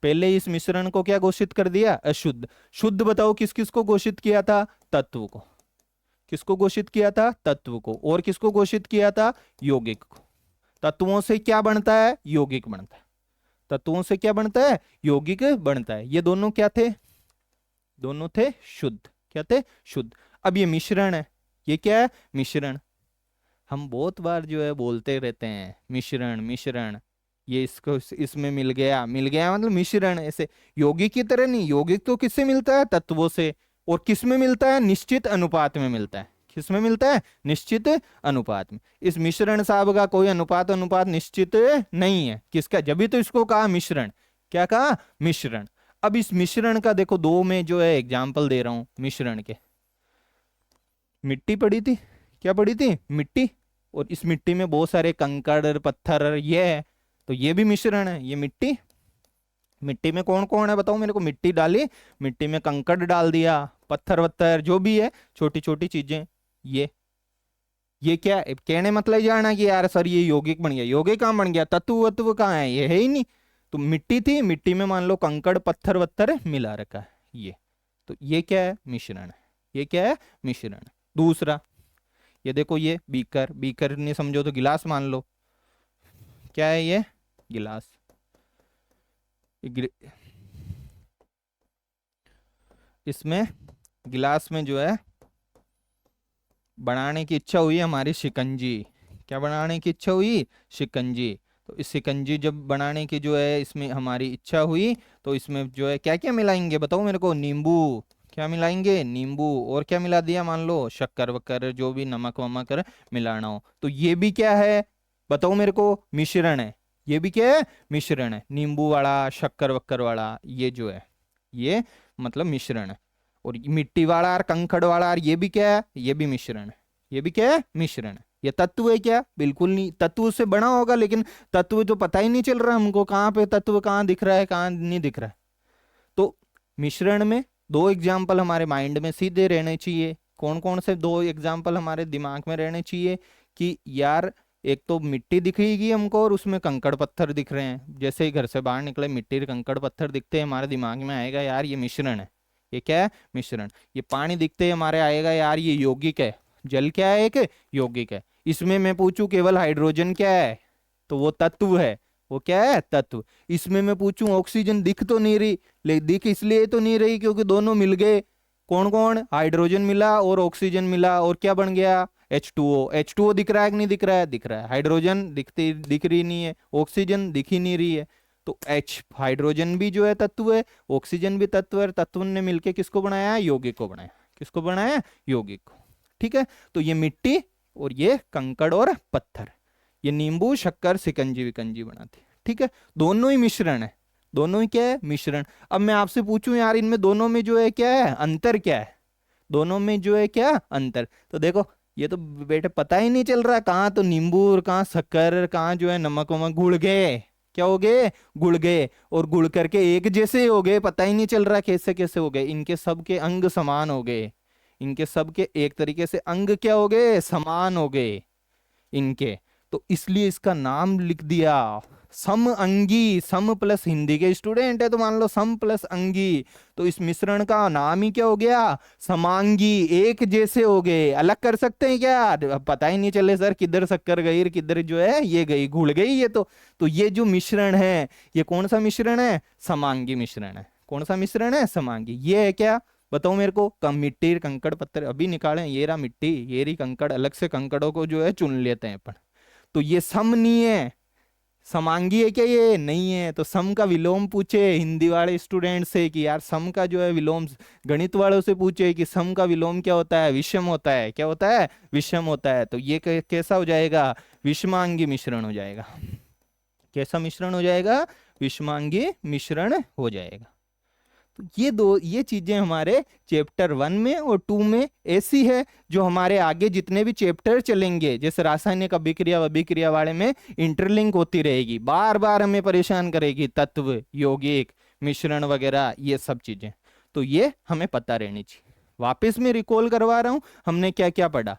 पहले ही इस मिश्रण को क्या घोषित कर दिया? अशुद्ध। शुद्ध बताओ किस किस को घोषित किया था? तत्व को। किसको घोषित किया था? तत्व को। और किसको घोषित किया था? यौगिक को। तत्वों से क्या बनता है? यौगिक बनता है। तत्वों से क्या बनता है? यौगिक बनता है। ये दोनों क्या थे? दोनों थे शुद्ध। क्या थे? शुद्ध। अब ये मिश्रण है। ये क्या है? मिश्रण। हम बहुत बार जो है बोलते रहते हैं मिश्रण मिश्रण, ये इसको इसमें मिल गया, मिल गया मतलब मिश्रण। ऐसे यौगिक की तरह नहीं। यौगिक तो किससे मिलता है? तत्वों से। और किस में मिलता है? निश्चित अनुपात में मिलता है। किस में मिलता है? निश्चित अनुपात में। इस मिश्रण साहब का कोई अनुपात अनुपात निश्चित नहीं है। किसका? जब तो इसको कहा मिश्रण। क्या कहा? मिश्रण। अब इस मिश्रण का देखो, दो में जो है एग्जाम्पल दे रहा हूं मिश्रण के। मिट्टी पड़ी थी। क्या पड़ी थी? मिट्टी। और इस मिट्टी में बहुत सारे कंकड़ पत्थर ये है, तो ये भी मिश्रण है। ये मिट्टी। मिट्टी में कौन कौन है बताओ मेरे को? मिट्टी डाली, मिट्टी में कंकड़ डाल दिया, पत्थर वत्थर जो भी है, छोटी छोटी चीजें। ये क्या है? कहने मतलब जाना कि यार सर ये यौगिक बन गया। यौगिक कहाँ बन गया? तत्व वत्व कहाँ है? ये है ही नहीं। तो मिट्टी थी, मिट्टी में मान लो कंकड़ पत्थर वत्थर मिला रखा है ये। तो ये क्या है? मिश्रण है। ये क्या है? मिश्रण। दूसरा, ये देखो, ये बीकर। बीकर नहीं समझो तो गिलास मान लो। क्या है ये? गिलास। इसमें गिलास में जो है बनाने की इच्छा हुई हमारी शिकंजी। क्या बनाने की इच्छा हुई? शिकंजी। तो इस शिकंजी जब बनाने की जो है इसमें हमारी इच्छा हुई, तो इसमें जो है क्या क्या मिलाएंगे बताओ मेरे को? नींबू। क्या मिलाएंगे? नींबू। और क्या मिला दिया? मान लो शक्कर वक्कर, जो भी नमक वमक मिलाना हो। तो ये भी क्या है बताओ मेरे को? मिश्रण है। ये भी क्या है? मिश्रण है। नींबू वाला, शक्कर वक्कर वाला, ये जो है ये मतलब मिश्रण है। और मिट्टी वाला और कंकड़ वाला, और ये भी क्या है? ये भी मिश्रण है। ये भी क्या है? मिश्रण है। ये तत्व है क्या? बिल्कुल नहीं। तत्व से बना होगा, लेकिन तत्व तो पता ही नहीं चल रहा हमको, कहाँ पे तत्व कहाँ दिख रहा है, कहाँ नहीं दिख रहा है। तो मिश्रण में दो एग्जाम्पल हमारे माइंड में सीधे रहने चाहिए। कौन कौन से दो एग्जाम्पल हमारे दिमाग में रहने चाहिए? कि यार एक तो मिट्टी दिखेगी हमको और उसमें कंकड़ पत्थर दिख रहे हैं। जैसे ही घर से बाहर निकले मिट्टी कंकड़ पत्थर दिखते हैं, हमारे दिमाग में आएगा यार ये मिश्रण है। ये क्या है? मिश्रण। ये पानी दिखते ही हमारे आएगा यार ये यौगिक है। जल क्या है? एक यौगिक है। इसमें मैं पूछूं केवल हाइड्रोजन क्या है, तो वो तत्व है। वो क्या है? तत्व। इसमें मैं पूछूं ऑक्सीजन दिख तो नहीं रही, ले दिख इसलिए तो नहीं रही क्योंकि दोनों मिल गए। कौन कौन? हाइड्रोजन मिला और ऑक्सीजन मिला, और क्या बन गया? H2O। H2O दिख रहा है कि नहीं दिख रहा है? दिख रहा है। हाइड्रोजन दिख रही नहीं है, ऑक्सीजन दिख ही नहीं रही है। तो H हाइड्रोजन भी जो है तत्व है, ऑक्सीजन भी तत्व है। तत्व ने मिलके किसको बनाया? यौगिक को बनाया। किसको बनाया? यौगिक को। ठीक है। तो ये मिट्टी और ये कंकड़ और पत्थर, ये नींबू शक्कर सिकंजी विकंजी बनाते। ठीक है। दोनों ही मिश्रण है। दोनों ही क्या है? मिश्रण। अब मैं आपसे पूछूं यार इनमें दोनों में जो है क्या है? अंतर क्या है? दोनों में जो है क्या अंतर? तो देखो ये तो बेटे पता ही नहीं चल रहा, कहाँ तो नींबू और कहाँ शक्कर, कहाँ जो है नमक वमक, गुड़ गए, क्या हो गए, गुड़ गए, और गुड़ करके एक जैसे हो गए, पता ही नहीं चल रहा कैसे कैसे हो गए। इनके सबके अंग समान हो गए, इनके सबके एक तरीके से अंग क्या हो गए, समान हो गए इनके। तो इसलिए इसका नाम लिख दिया सम अंगी। सम प्लस हिंदी के स्टूडेंट है तो मान लो सम प्लस अंगी, तो इस मिश्रण का नाम ही क्या हो गया, समांगी। एक जैसे हो गए, अलग कर सकते हैं क्या, अब पता ही नहीं चले सर किधर शक्कर गई और किधर जो है ये गई, घुल गई ये तो ये जो मिश्रण है ये कौन सा मिश्रण है, समांगी मिश्रण है। कौन सा मिश्रण है, समांगी। ये है क्या, बताओ मेरे को। कम मिट्टी कंकड़ पत्थर अभी निकालें, ये रहा मिट्टी, ये रही कंकड़, अलग से कंकड़ों को जो है चुन लेते हैं अपन। तो ये सम नहीं है, समांगी है क्या, ये नहीं है। तो सम का विलोम पूछे हिंदी वाले स्टूडेंट से कि यार सम का जो है विलोम, गणित वालों से पूछे कि सम का विलोम क्या होता है, विषम होता है। क्या होता है, विषम होता है। तो ये कैसा हो जाएगा, विषमांगी मिश्रण हो जाएगा। कैसा मिश्रण हो जाएगा, विषमांगी मिश्रण हो जाएगा। तो ये चीजें हमारे चैप्टर 1 में और 2 में ऐसी है जो हमारे आगे जितने भी चैप्टर चलेंगे, जैसे रासायनिक अभिक्रिया अभिक्रिया वाले में इंटरलिंक होती रहेगी, बार बार हमें परेशान करेगी, तत्व, यौगिक, मिश्रण वगैरह ये सब चीजें। तो ये हमें पता रहनी चाहिए। वापस मैं रिकॉल करवा रहा हूं, हमने क्या क्या पढ़ा।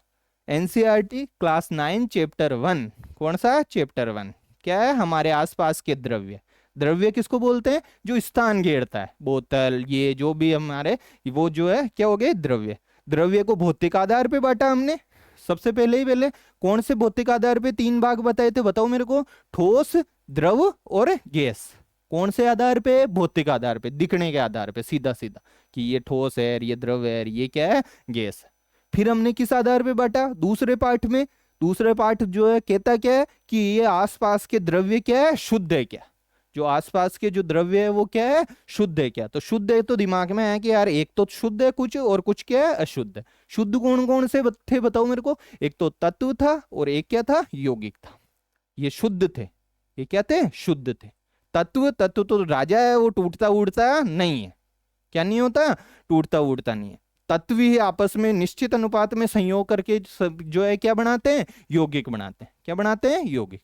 एनसीईआरटी क्लास 9 चैप्टर 1, कौन सा, चैप्टर 1 क्या है, हमारे आसपास के द्रव्य। द्रव्य किसको बोलते हैं, जो स्थान घेरता है, बोतल, ये जो भी हमारे, वो जो है क्या हो गए, द्रव्य। द्रव्य को भौतिक आधार पे बांटा हमने सबसे पहले ही। पहले कौन से भौतिक आधार पे 3 भाग बताए थे, बताओ मेरे को। ठोस, द्रव और गैस। कौन से आधार पे, भौतिक आधार पे, दिखने के आधार पे, सीधा सीधा कि ये ठोस है, ये द्रव है, ये क्या है, गैस है। फिर हमने किस आधार पे बांटा, दूसरे पार्ट में। दूसरे पार्ट जो है कहता क्या है कि ये आसपास के द्रव्य क्या है, शुद्ध है क्या, जो आसपास के जो द्रव्य है वो क्या है, शुद्ध है क्या। तो शुद्ध है तो दिमाग में है कि यार एक तो शुद्ध है कुछ और कुछ क्या है, अशुद्ध है। शुद्ध कौन कौन से थे बताओ मेरे को। एक तो तत्व था और एक क्या था, यौगिक था। ये शुद्ध थे, ये क्या थे, शुद्ध थे। तत्व, तत्व तो राजा है, वो टूटता उड़ता नहीं है। क्या नहीं होता, टूटता उड़ता नहीं है। तत्व ही आपस में निश्चित अनुपात में संयोग करके जो है क्या बनाते हैं, यौगिक बनाते हैं। क्या बनाते हैं, यौगिक।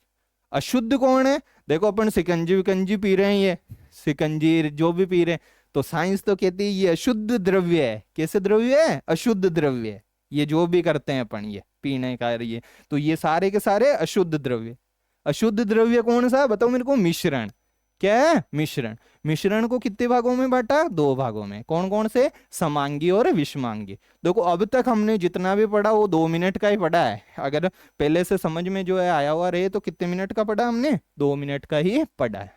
अशुद्ध कौन है, देखो अपन सिकंजी विकंजी पी रहे हैं, ये सिकंजी जो भी पी रहे हैं, तो साइंस तो कहती है ये अशुद्ध द्रव्य है। कैसे द्रव्य है, अशुद्ध द्रव्य है। ये जो भी करते हैं अपन ये पीने का, ये तो ये सारे के सारे अशुद्ध द्रव्य। अशुद्ध द्रव्य कौन सा बताओ मेरे को, मिश्रण। क्या है, मिश्रण। मिश्रण को कितने भागों में बांटा, 2 भागों में। कौन कौन से, समांगी और विषमांगी। देखो अब तक हमने जितना भी पढ़ा वो 2 मिनट का ही पढ़ा है। अगर पहले से समझ में जो है आया हुआ रहे तो कितने मिनट का पढ़ा हमने, 2 मिनट का ही पढ़ा है।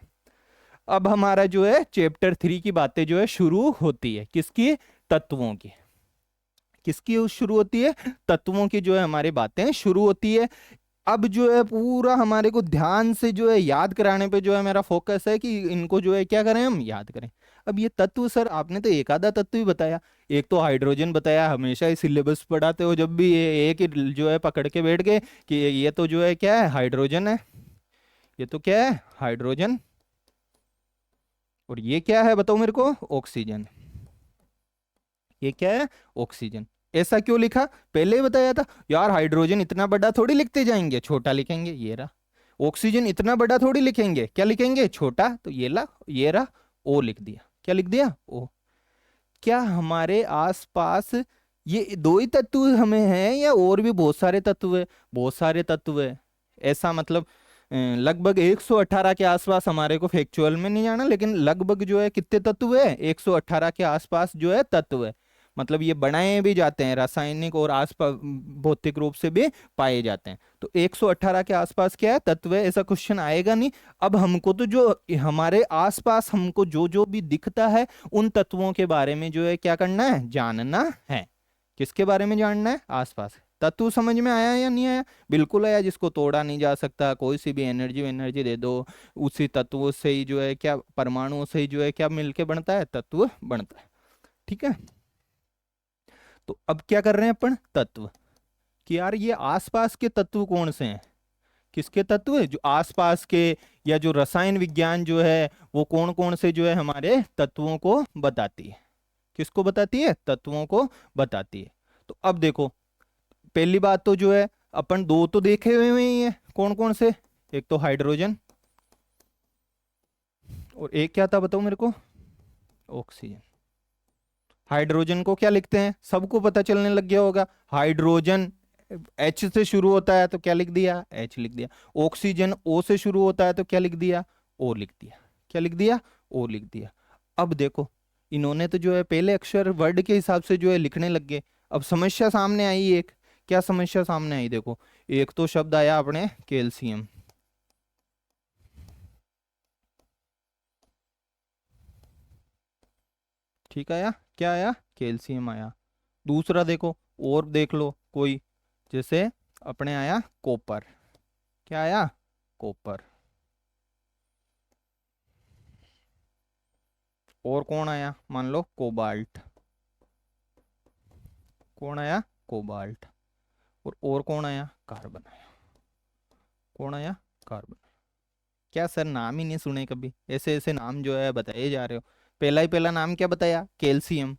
अब हमारा जो है चैप्टर 3 की बातें जो है शुरू होती है, किसकी, तत्वों की। किसकी शुरू होती है, तत्वों की जो है हमारी बातें शुरू होती है। अब जो है पूरा हमारे को ध्यान से जो है याद कराने पे जो है मेरा फोकस है कि इनको जो है क्या करें, हम याद करें। अब ये तत्व सर आपने तो एक आधा तत्व ही बताया। एक तो हाइड्रोजन बताया, हमेशा ही सिलेबस पढ़ाते हो जब भी ये एक ही जो है पकड़ के बैठ गए कि ये तो जो है क्या है, हाइड्रोजन है। ये तो क्या है, हाइड्रोजन। और ये क्या है बताओ मेरे को, ऑक्सीजन। ये क्या है, ऑक्सीजन। ऐसा क्यों लिखा, पहले ही बताया था यार, हाइड्रोजन इतना बड़ा थोड़ी लिखते जाएंगे, छोटा लिखेंगे, ये रहा। ऑक्सीजन इतना बड़ा थोड़ी लिखेंगे, क्या लिखेंगे, छोटा। तो ये ला, ये रहा, ओ लिख दिया। क्या लिख दिया, ओ। क्या हमारे आसपास ये 2 ही तत्व हमें हैं या और भी बहुत सारे तत्व है, बहुत सारे तत्व है। ऐसा मतलब लगभग 118 के आसपास, हमारे को फैक्चुअल में नहीं जाना, लेकिन लगभग जो है कितने तत्व है, 118 के आसपास जो है तत्व है। मतलब ये बनाए भी जाते हैं, रासायनिक और आसपास भौतिक रूप से भी पाए जाते हैं। तो 118 के आसपास क्या है, तत्व है। ऐसा क्वेश्चन आएगा नहीं। अब हमको तो जो हमारे आसपास हमको जो जो भी दिखता है उन तत्वों के बारे में जो है क्या करना है, जानना है। किसके बारे में जानना है, आसपास। तत्व समझ में आया या नहीं आया, बिल्कुल आया। जिसको तोड़ा नहीं जा सकता, कोई सी भी एनर्जी एनर्जी दे दो, उसी तत्वों से ही जो है क्या, परमाणुओं से ही जो है क्या मिलके बनता है, तत्व बनता है। ठीक है। तो अब क्या कर रहे हैं अपन, तत्व। कि यार ये आसपास के तत्व कौन से हैं, किसके तत्व, जो आसपास के, या जो रसायन विज्ञान जो है वो कौन कौन से जो है हमारे तत्वों को बताती है। किसको बताती है, तत्वों को बताती है। तो अब देखो पहली बात तो जो है अपन दो तो देखे हुए ही हैं, कौन कौन से, एक तो हाइड्रोजन और एक क्या था बताओ मेरे को, ऑक्सीजन। हाइड्रोजन को क्या लिखते हैं, सबको पता चलने लग गया होगा, हाइड्रोजन एच से शुरू होता है तो क्या लिख दिया, एच लिख दिया। ऑक्सीजन ओ से शुरू होता है तो क्या लिख दिया, ओ लिख दिया। क्या लिख दिया, ओ लिख दिया। अब देखो इन्होंने तो जो है पहले अक्षर वर्ड के हिसाब से जो है लिखने लग गए। अब समस्या सामने आई एक, क्या समस्या सामने आई देखो, एक तो शब्द आया अपने कैल्शियम, ठीक आया, क्या आया, कैल्शियम आया। दूसरा देखो और देख लो कोई, जैसे अपने आया कॉपर, क्या आया, कॉपर। और कौन आया, मान लो कोबाल्ट, कौन आया, कोबाल्ट। और कौन आया, कार्बन आया, कौन आया, कार्बन। क्या सर नाम ही नहीं सुने कभी, ऐसे ऐसे नाम जो है बताए जा रहे हो। पहला ही पहला नाम क्या बताया, कैल्शियम,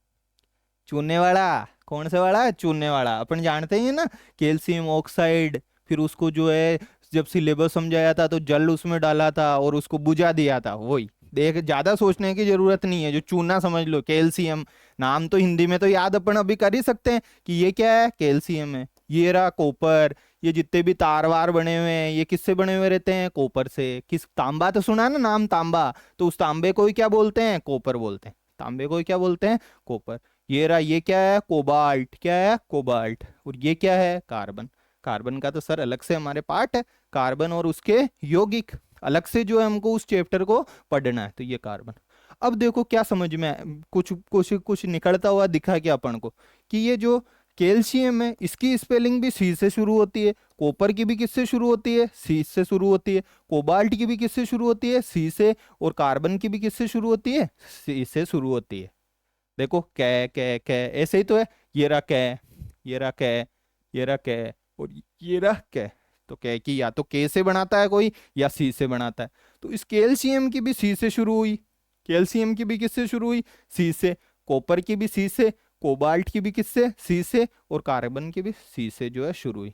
चूने वाला, कौन सा वाला, चूने वाला, अपन जानते ही है ना, कैल्शियम ऑक्साइड। फिर उसको जो है जब सिलेबस समझाया था तो जल उसमें डाला था और उसको बुझा दिया था, वही देख, ज्यादा सोचने की जरूरत नहीं है, जो चूना समझ लो, कैल्शियम। नाम तो हिंदी में तो याद अपन अभी कर ही सकते हैं कि ये क्या है, कैल्शियम है। ये रहा कॉपर, ये जितने भी तार वार बने हुए हैं ये किससे बने हुए रहते हैं, कॉपर से। किस, तांबा तो सुना ना नाम, तांबा, तो उस तांबे को ही क्या बोलते हैं, कॉपर बोलते हैं। तांबे को ही क्या बोलते हैं, कॉपर। ये रहा, ये क्या है, कोबाल्ट, क्या है, कोबाल्ट। और ये क्या है, कार्बन। कार्बन का तो सर अलग से हमारे पार्ट है, कार्बन और उसके यौगिक अलग से जो है हमको उस चैप्टर को पढ़ना है, तो ये कार्बन। अब देखो क्या समझ में कुछ कुछ कुछ निकलता हुआ दिखा क्या अपन को, कि ये जो कैल्शियम है इसकी स्पेलिंग भी सी से शुरू होती है, कॉपर की भी किससे शुरू होती है, सी से शुरू होती है, कोबाल्ट की भी किससे शुरू होती है, सी से, और कार्बन की भी किससे शुरू होती है, सी से शुरू होती है। देखो कै कै कै ऐसे ही तो है, ये रहा कै, ये रहा कै, ये रहा कै, और ये रहा कै। तो कै की या तो के से बनाता है कोई या सी से बनाता है। तो इस कैल्शियम की भी सी से शुरू हुई, कैल्शियम की भी किससे शुरू हुई, सी से, कॉपर की भी सी से, कोबाल्ट की भी किससे, सी से, और कार्बन की भी सी से जो है शुरू हुई।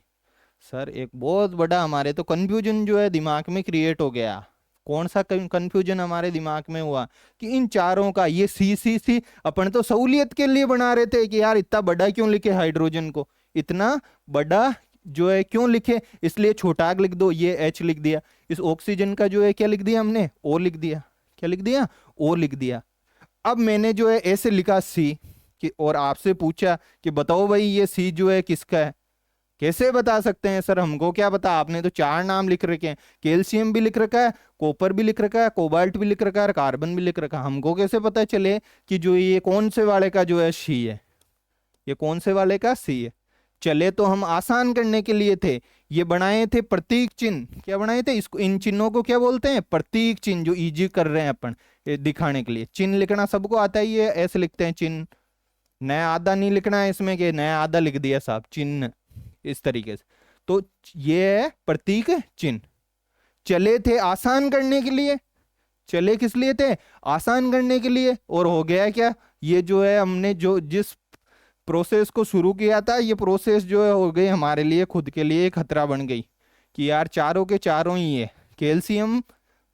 सर एक बहुत बड़ा हमारे तो कंफ्यूजन जो है दिमाग में क्रिएट हो गया। कौन सा कंफ्यूजन हमारे दिमाग में हुआ, कि इन चारों का ये सी अपन तो सहूलियत के लिए बना रहे थे कि यार इतना बड़ा क्यों लिखे हाइड्रोजन को, इतना बड़ा जो है क्यों लिखे, इसलिए छोटा लिख दो, ये एच लिख दिया। इस ऑक्सीजन का जो है क्या लिख दिया हमने, ओ लिख दिया। क्या लिख दिया, ओ लिख दिया। अब मैंने जो है ऐसे लिखा सी, कि और आपसे पूछा कि बताओ भाई ये सी जो है किसका है, कैसे बता सकते हैं सर, हमको क्या पता, आपने तो चार नाम लिख रखे हैं, कैल्शियम भी लिख रखा है, कॉपर भी लिख रखा है, कोबाल्ट भी लिख रखा है, कार्बन भी लिख रखा है, हमको कैसे पता चले कि जो ये कौन से वाले का जो है सी है, ये कौन से वाले का सी है। चले तो हम आसान करने के लिए थे, ये बनाए थे प्रतीक चिन्ह, क्या बनाए थे, इसको, इन चिन्हों को क्या बोलते हैं, प्रतीक चिन्ह, जो इजी कर रहे हैं अपन ये दिखाने के लिए। चिन्ह लिखना सबको आता ही है, ऐसे लिखते हैं चिन्ह, नया आधा नहीं लिखना है इसमें, कि नया आधा लिख दिया साहब, चिन्ह इस तरीके से। तो ये है प्रतीक चिन्ह। चले थे आसान करने के लिए, चले किस लिए थे, आसान करने के लिए, और हो गया क्या, ये जो है हमने जो जिस प्रोसेस को शुरू किया था, ये प्रोसेस जो है हो गई हमारे लिए खुद के लिए खतरा बन गई, कि यार चारों के चारों ही है, कैल्शियम,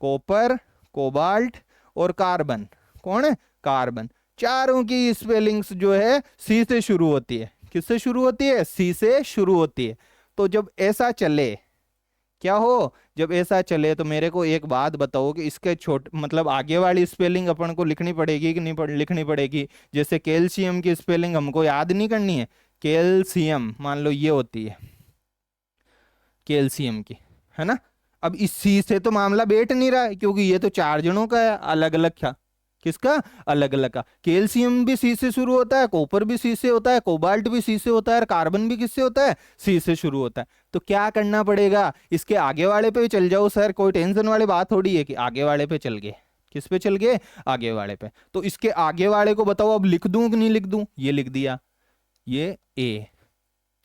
कॉपर, कोबाल्ट और कार्बन, कौन है, कार्बन, चारों की स्पेलिंग्स जो है सी से शुरू होती है। किससे शुरू होती है, सी से शुरू होती है। तो जब ऐसा चले, क्या हो, जब ऐसा चले तो मेरे को एक बात बताओ कि इसके छोट मतलब आगे वाली स्पेलिंग अपन को लिखनी पड़ेगी कि नहीं लिखनी पड़ेगी। जैसे कैल्शियम की स्पेलिंग हमको याद नहीं करनी है, कैल्शियम मान लो ये होती है कैल्शियम की, है ना। अब इस सी से तो मामला बैठ नहीं रहा है, क्योंकि ये तो चार जनों का है, अलग अलग क्या, किसका, अलग अलग का। कैल्शियम भी सी से शुरू होता है, कॉपर भी सी से होता है, कोबाल्ट भी सी से होता है, और कार्बन भी किससे होता है, सी से शुरू होता है। तो क्या करना पड़ेगा, इसके आगे वाले पे चल जाओ सर, कोई टेंशन वाली बात थोड़ी है कि आगे वाले पे चल गए, किस पे चल गए, आगे वाले पे। तो इसके आगे वाले को बताओ अब लिख दूं कि नहीं लिख दूं, ये लिख दिया, ये ए,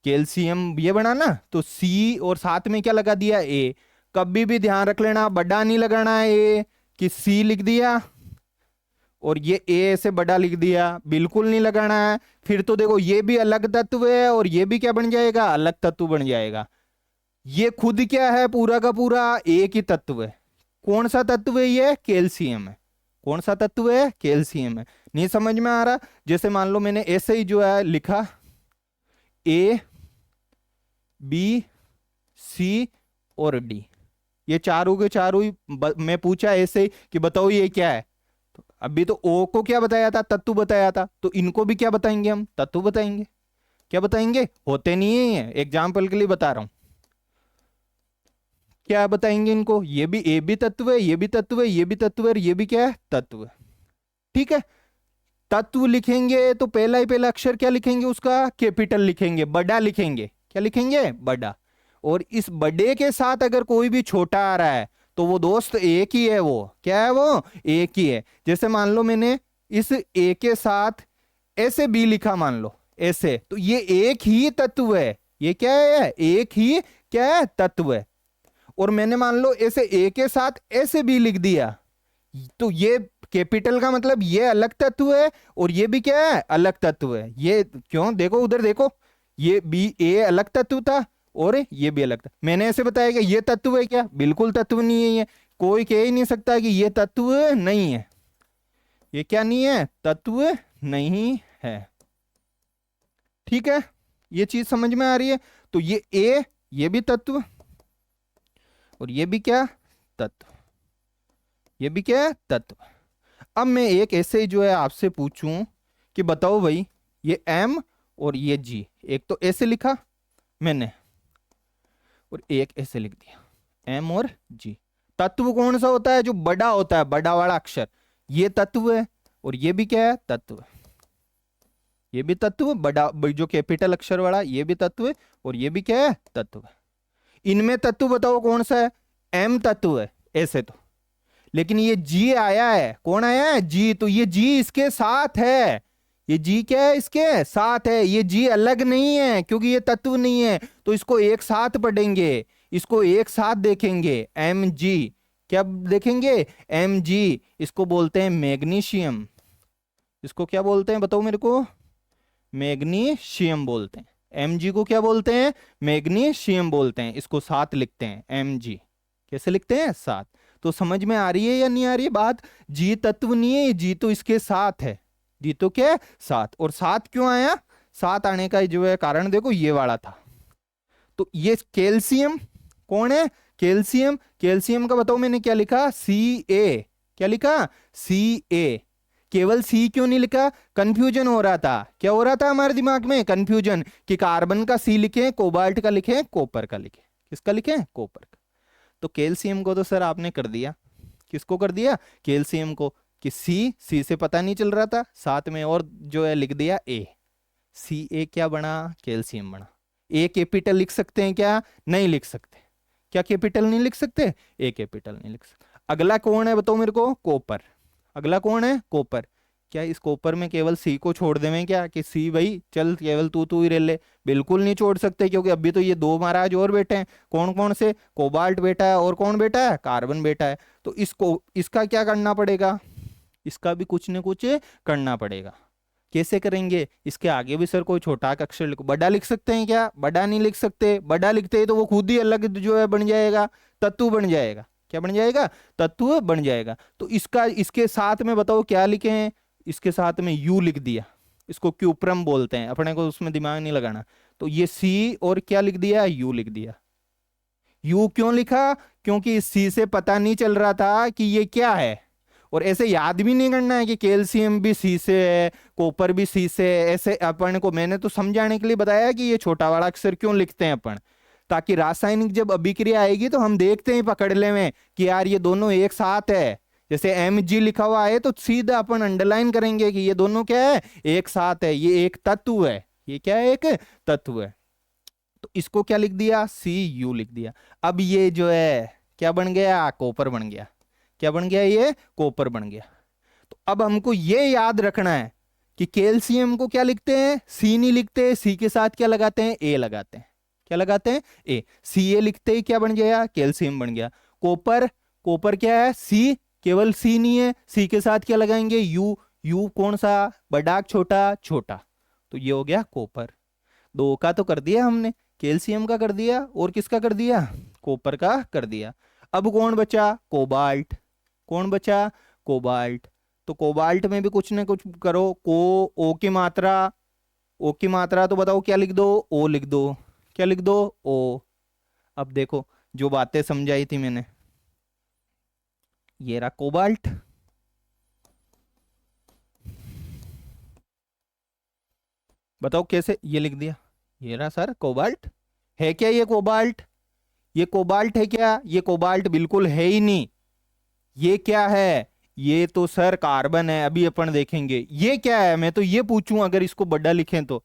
कैल्शियम ये बना ना, तो सी और साथ में क्या लगा दिया, ए। कभी भी ध्यान रख लेना, बड़ा नहीं लगाना है ए, कि सी लिख दिया और ये ए से बड़ा लिख दिया, बिल्कुल नहीं लगाना है। फिर तो देखो ये भी अलग तत्व है और ये भी क्या बन जाएगा, अलग तत्व बन जाएगा। ये खुद क्या है, पूरा का पूरा एक ही तत्व है। कौन सा तत्व है ये, कैल्शियम है। कौन सा तत्व है, कैल्शियम है। नहीं समझ में आ रहा, जैसे मान लो मैंने ऐसे ही जो है लिखा ए बी सी और डी, ये चारों के चारों ही मैं पूछा ऐसे ही कि बताओ ये क्या है। तो अभी तो ओ को क्या बताया था, तत्व बताया था, तो इनको भी क्या बताएंगे हम, तत्व बताएंगे। क्या बताएंगे, होते नहीं है ये, एग्जाम्पल के लिए बता रहा हूं। क्या बताएंगे इनको, ये भी ए भी तत्व है, ये भी तत्व है, ये भी तत्व है और ये भी क्या है, तत्व है। ठीक है, तत्व लिखेंगे तो पहला ही पहला अक्षर क्या लिखेंगे उसका, कैपिटल लिखेंगे, बड़ा लिखेंगे। क्या लिखेंगे, बड़ा। और इस बड़े के साथ अगर कोई भी छोटा आ रहा है तो वो दोस्त एक ही है, वो क्या है, वो एक ही है। जैसे मान लो मैंने इस ए के साथ ऐसे बी लिखा, मान लो ऐसे, तो ये एक ही तत्व है। ये क्या है, एक ही क्या है, तत्व है। और मैंने मान लो ऐसे ए के साथ ऐसे बी लिख दिया, तो ये कैपिटल का मतलब ये अलग तत्व है और ये भी क्या है, अलग तत्व है। ये क्यों, देखो उधर देखो, ये बी ए अलग तत्व था और ये भी अलग था। मैंने ऐसे बताया कि ये तत्व है क्या, बिल्कुल तत्व नहीं है ये। कोई कह ही नहीं सकता कि ये तत्व नहीं है। ये क्या नहीं है, तत्व नहीं है। ठीक है, ये चीज समझ में आ रही है। तो ये ए, ये भी तत्व और ये भी क्या, तत्व, ये भी क्या है, तत्व। अब मैं एक ऐसे ही जो है आपसे पूछूं कि बताओ भाई, ये एम और ये जी, एक तो ऐसे लिखा मैंने और एक ऐसे लिख दिया, एम और जी। तत्व कौन सा होता है, जो बड़ा होता है, बड़ा वाला अक्षर, ये तत्व है। और ये भी क्या है, तत्व। ये भी तत्व, बड़ा जो कैपिटल अक्षर वाला, ये भी तत्व है और ये भी क्या है, तत्व। इनमें तत्व बताओ कौन सा है, एम तत्व है ऐसे तो। लेकिन ये जी आया है, कौन आया है, जी, तो ये जी इसके साथ है। ये जी क्या है, इसके साथ है। ये जी अलग नहीं है क्योंकि ये तत्व नहीं है, तो इसको एक साथ पढ़ेंगे, इसको एक साथ देखेंगे। एम जी, क्या देखेंगे, एम जी। इसको बोलते हैं मैग्नीशियम। इसको क्या बोलते हैं बताओ मेरे को, मैग्नीशियम बोलते हैं। एम जी को क्या बोलते हैं, मैग्नीशियम बोलते हैं। इसको साथ लिखते हैं, एम जी। कैसे लिखते हैं, साथ। तो समझ में आ रही है या नहीं आ रही है बात, जी तत्व नहीं है, जी तो इसके साथ है। जी तो क्या है, साथ। और साथ क्यों आया, साथ आने का जो है कारण देखो ये वाला था। तो ये कैल्शियम कौन है, कैल्शियम। कैल्शियम का बताओ मैंने क्या लिखा, सी ए। क्या लिखा, सी ए। केवल सी क्यों नहीं लिखा, कंफ्यूजन हो रहा था। क्या हो रहा था हमारे दिमाग में, कंफ्यूजन, कि कार्बन का सी लिखे, कोबाल्ट का लिखे, कॉपर का लिखे। किसका लिखे, कॉपर का। तो कैल्शियम को तो सर आपने कर दिया, किसको कर दिया, कैल्शियम को। कि सी से पता नहीं चल रहा था, साथ में और जो है लिख दिया ए। सी ए क्या बना, कैल्शियम बना। ए कैपिटल लिख सकते हैं क्या, नहीं लिख सकते। क्या कैपिटल नहीं लिख सकते, ए कैपिटल नहीं लिख सकते। अगला कौन है बताओ मेरे को, कॉपर। अगला कौन है, कॉपर। क्या इस कॉपर में केवल सी को छोड़ देवें क्या, कि सी भाई चल केवल तू ही रह ले, बिल्कुल नहीं छोड़ सकते, क्योंकि अभी तो ये दो महाराज और बैठे हैं। कौन कौन से, कोबाल्ट बेटा है और कौन बेटा है, कार्बन बेटा है। तो इसको, इसका क्या करना पड़ेगा, इसका भी कुछ न कुछ करना पड़ेगा। कैसे करेंगे, इसके आगे भी सर कोई छोटा अक्षर लिखो, बड़ा लिख सकते हैं क्या, बड़ा नहीं लिख सकते। बड़ा लिखते हैं तो वो खुद ही अलग जो है बन जाएगा, तत्व बन जाएगा। क्या बन जाएगा, तत्व बन जाएगा। तो इसका, इसके साथ में बताओ क्या लिखे हैं, इसके साथ में यू लिख दिया। इसको क्यूप्रम बोलते हैं, अपने को उसमें दिमाग नहीं लगाना। तो ये सी और क्या लिख दिया, यू लिख दिया। यू क्यों लिखा, क्योंकि इस सी से पता नहीं चल रहा था कि ये क्या है। और ऐसे याद भी नहीं करना है कि कैल्शियम भी सी से है, कॉपर भी सी से है। ऐसे अपन को मैंने तो समझाने के लिए बताया कि ये छोटा वाला अक्षर क्यों लिखते हैं अपन, ताकि रासायनिक जब अभिक्रिया आएगी तो हम देखते हैं पकड़ ले में कि यार ये दोनों एक साथ है। जैसे एम जी लिखा हुआ है तो सीधा अपन अंडरलाइन करेंगे कि ये दोनों क्या है, एक साथ है, ये एक तत्व है। ये क्या है, एक तत्व है। तो इसको क्या लिख दिया, सी यू लिख दिया। अब ये जो है क्या बन गया, कॉपर बन गया। क्या बन गया, ये कॉपर बन गया। तो अब हमको ये याद रखना है कि कैल्शियम को क्या लिखते हैं, सी नहीं लिखते, सी के साथ क्या लगाते हैं, ए लगाते हैं। क्या लगाते हैं, ए। सी ए लिखते ही क्या बन गया, कैल्शियम बन गया। कॉपर, कॉपर क्या है, सी केवल सी नहीं है, सी के साथ क्या लगाएंगे, यू। यू कौन सा, बड़ा छोटा, छोटा, तो ये हो गया कॉपर। दो का तो कर दिया हमने, कैल्शियम का कर दिया और किसका कर दिया, कॉपर का कर दिया। अब कौन बचा, कोबाल्ट। कौन बचा, कोबाल्ट। तो कोबाल्ट में भी कुछ ना कुछ करो, को ओ की मात्रा, ओ की मात्रा तो बताओ क्या लिख दो, ओ लिख दो। क्या लिख दो, ओ। अब देखो जो बातें समझाई थी मैंने, ये रहा कोबाल्ट। बताओ कैसे, ये लिख दिया, ये रहा सर कोबाल्ट। है क्या ये कोबाल्ट, ये कोबाल्ट है क्या, ये कोबाल्ट बिल्कुल है ही नहीं। ये क्या है, ये तो सर कार्बन है, अभी अपन देखेंगे ये क्या है। मैं तो ये पूछूं अगर इसको बड़ा लिखें तो,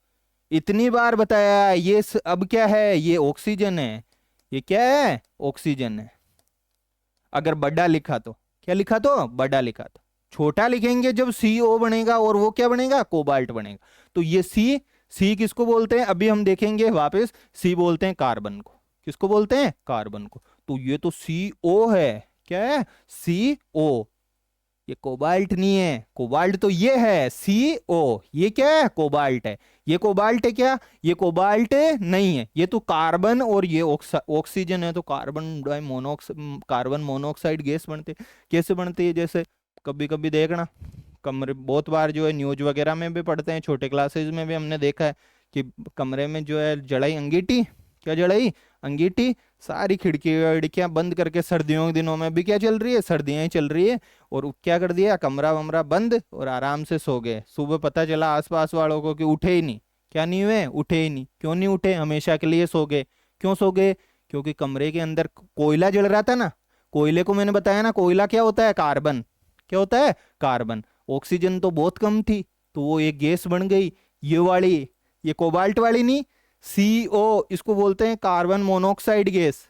इतनी बार बताया ये अब क्या है, ये ऑक्सीजन है। ये क्या है, ऑक्सीजन है। अगर बड़ा लिखा तो, क्या लिखा तो, बड़ा लिखा तो। छोटा लिखेंगे जब सी ओ बनेगा, और वो क्या बनेगा, कोबाल्ट बनेगा। तो ये सी, सी किसको बोलते हैं अभी हम देखेंगे वापस, सी बोलते हैं कार्बन को। किसको बोलते हैं, कार्बन को। तो ये तो सी ओ है, क्या है, सी ओ। ये कोबाल्ट नहीं है, कोबाल्ट तो ये है सी ओ, ये क्या है, कोबाल्ट है। ये कोबाल्ट है क्या, ये कोबाल्ट नहीं है, ये तो कार्बन और ये ऑक्सीजन है। तो carbon di monoxide, carbon monoxide gas बनते, कैसे बनती है, जैसे कभी कभी देखना, कमरे बहुत बार जो है न्यूज वगैरह में भी पढ़ते हैं, छोटे क्लासेस में भी हमने देखा है कि कमरे में जो है जलाई अंगीठी, क्या जलाई, अंगीठी। सारी खिड़कियां विड़कियां बंद करके, सर्दियों के दिनों में भी क्या चल रही है, सर्दियां ही चल रही है, और क्या कर दिया, कमरा वमरा बंद और आराम से सो गए। सुबह पता चला आसपास वालों को कि उठे ही नहीं, क्या नहीं हुए, उठे ही नहीं। क्यों नहीं उठे, हमेशा के लिए सो गए। क्यों सो गए, क्योंकि कमरे के अंदर कोयला जल रहा था ना। कोयले को मैंने बताया ना, कोयला क्या होता है, कार्बन। क्या होता है, कार्बन। ऑक्सीजन तो बहुत कम थी, तो वो एक गैस बन गई, ये वाली, ये कोबाल्ट वाली नहीं, सीओ, इसको बोलते हैं कार्बन मोनोऑक्साइड गैस।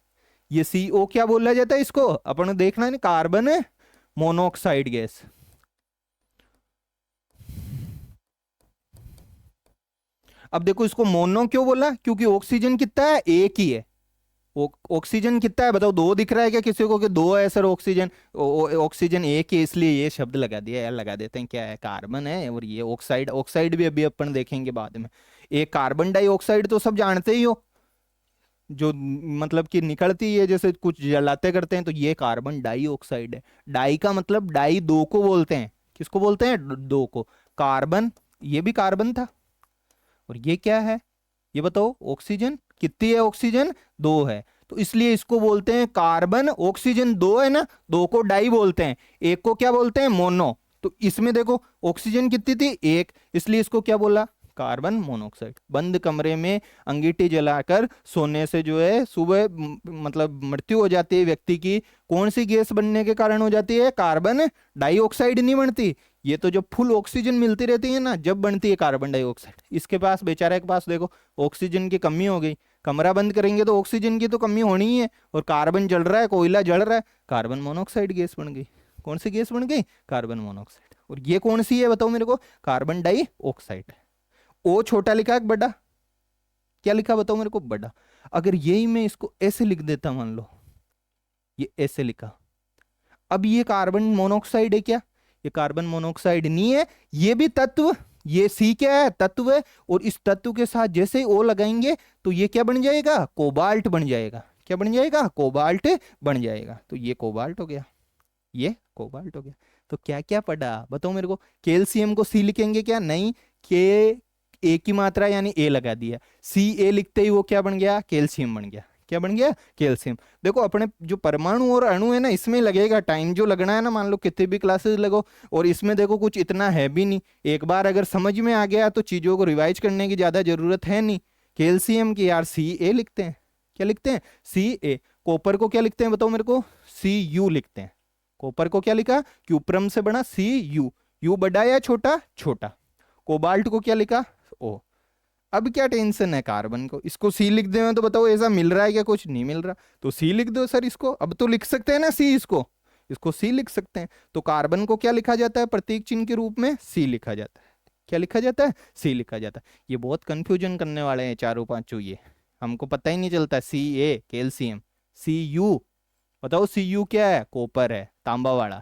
ये सीओ क्या बोला जाता है इसको, अपन देखना है, कार्बन मोनोऑक्साइड गैस। अब देखो इसको मोनो क्यों बोला, क्योंकि ऑक्सीजन कितना है, एक ही है। ऑक्सीजन कितना है बताओ, दो दिख रहा है क्या किसी को कि दो है सर ऑक्सीजन, ऑक्सीजन एक है, इसलिए ये शब्द लगा दिया यार, लगा देते हैं, क्या है, कार्बन है, और ये ऑक्साइड, ऑक्साइड भी अभी अपन देखेंगे बाद में। एक कार्बन डाइऑक्साइड तो सब जानते ही हो, जो मतलब कि निकलती है जैसे कुछ जलाते करते हैं, तो ये कार्बन डाइऑक्साइड है। डाई का मतलब, डाई दो को बोलते हैं, किसको बोलते हैं, दो को। कार्बन, ये भी कार्बन था, और ये क्या है, ये बताओ, ऑक्सीजन कितनी है, ऑक्सीजन दो है, तो इसलिए इसको बोलते हैं कार्बन। ऑक्सीजन दो है ना, दो को डाई बोलते हैं, एक को क्या बोलते हैं, मोनो। तो इसमें देखो ऑक्सीजन कितनी थी, एक, इसलिए इसको क्या बोला, कार्बन मोनोऑक्साइड। बंद कमरे में अंगीठी जलाकर सोने से जो है सुबह मतलब मृत्यु हो जाती है व्यक्ति की, कौन सी गैस बनने के कारण हो जाती है, कार्बन डाइऑक्साइड नहीं बनती। ये तो जब फुल ऑक्सीजन मिलती रहती है ना, जब बनती है कार्बन डाइऑक्साइड। इसके पास, बेचारे के पास देखो ऑक्सीजन की कमी हो गई, कमरा बंद करेंगे तो ऑक्सीजन की तो कमी होनी ही है, और कार्बन जल रहा है, कोयला जल रहा है, कार्बन मोनोऑक्साइड गैस बन गई। कौन सी गैस बन गई, कार्बन मोनोऑक्साइड। और ये कौन सी है बताओ मेरे को, कार्बन डाइऑक्साइड। ओ छोटा लिखा है बड़ा, क्या लिखा बताओ मेरे को, बड़ा। अगर यही मैं इसको ऐसे लिख देता, मान लो ये ऐसे लिखा, अब ये कार्बन मोनोऑक्साइड है क्या, ये कार्बन मोनोऑक्साइड नहीं है, ये भी तत्व, ये सी क्या है, तत्व है, और इस तत्व के साथ जैसे ही ओ लगाएंगे तो ये क्या बन जाएगा, कोबाल्ट बन जाएगा। क्या बन जाएगा, कोबाल्ट बन जाएगा। तो ये कोबाल्ट हो गया, ये कोबाल्ट हो गया। तो क्या क्या पढ़ा बताओ मेरे को, कैल्शियम को सी लिखेंगे क्या, नहीं, के ए की मात्रा यानी ए लगा दिया, सी ए लिखते ही वो क्या बन गया, कैल्शियम बन गया। क्या बन गया, कैल्शियम। देखो अपने जो परमाणु और अणु है ना, इसमें लगेगा टाइम, जो लगना है ना, मान लो कितने भी क्लासेस लगो, और इसमें देखो कुछ इतना है भी नहीं, एक बार अगर समझ में आ गया तो चीजों को रिवाइज करने की ज्यादा जरूरत है नहीं। कैल्शियम की यार सी ए लिखते हैं, क्या लिखते हैं, सी ए। कॉपर को क्या लिखते हैं बताओ मेरे को, सी यू लिखते हैं। कॉपर को क्या लिखा, क्यूप्रम से बना सी यू, यू बड़ा या छोटा, छोटा। कोबाल्ट को क्या लिखा, ओ। अब क्या टेंशन है कार्बन को, इसको सी लिख दे तो बताओ ऐसा मिल रहा है क्या, कुछ नहीं मिल रहा, तो सी लिख दो सर इसको। अब तो लिख सकते हैं ना सी, इसको, इसको सी लिख सकते हैं। तो कार्बन को क्या लिखा जाता है, प्रतीक चिन्ह के रूप में सी लिखा जाता है। क्या लिखा जाता है, सी लिखा जाता है। ये बहुत कंफ्यूजन करने वाले हैं चारों पांचों, ये हमको पता ही नहीं चलता। सी ए कैल्शियम, सी यू बताओ, सी यू क्या है, कॉपर है, तांबा वाला।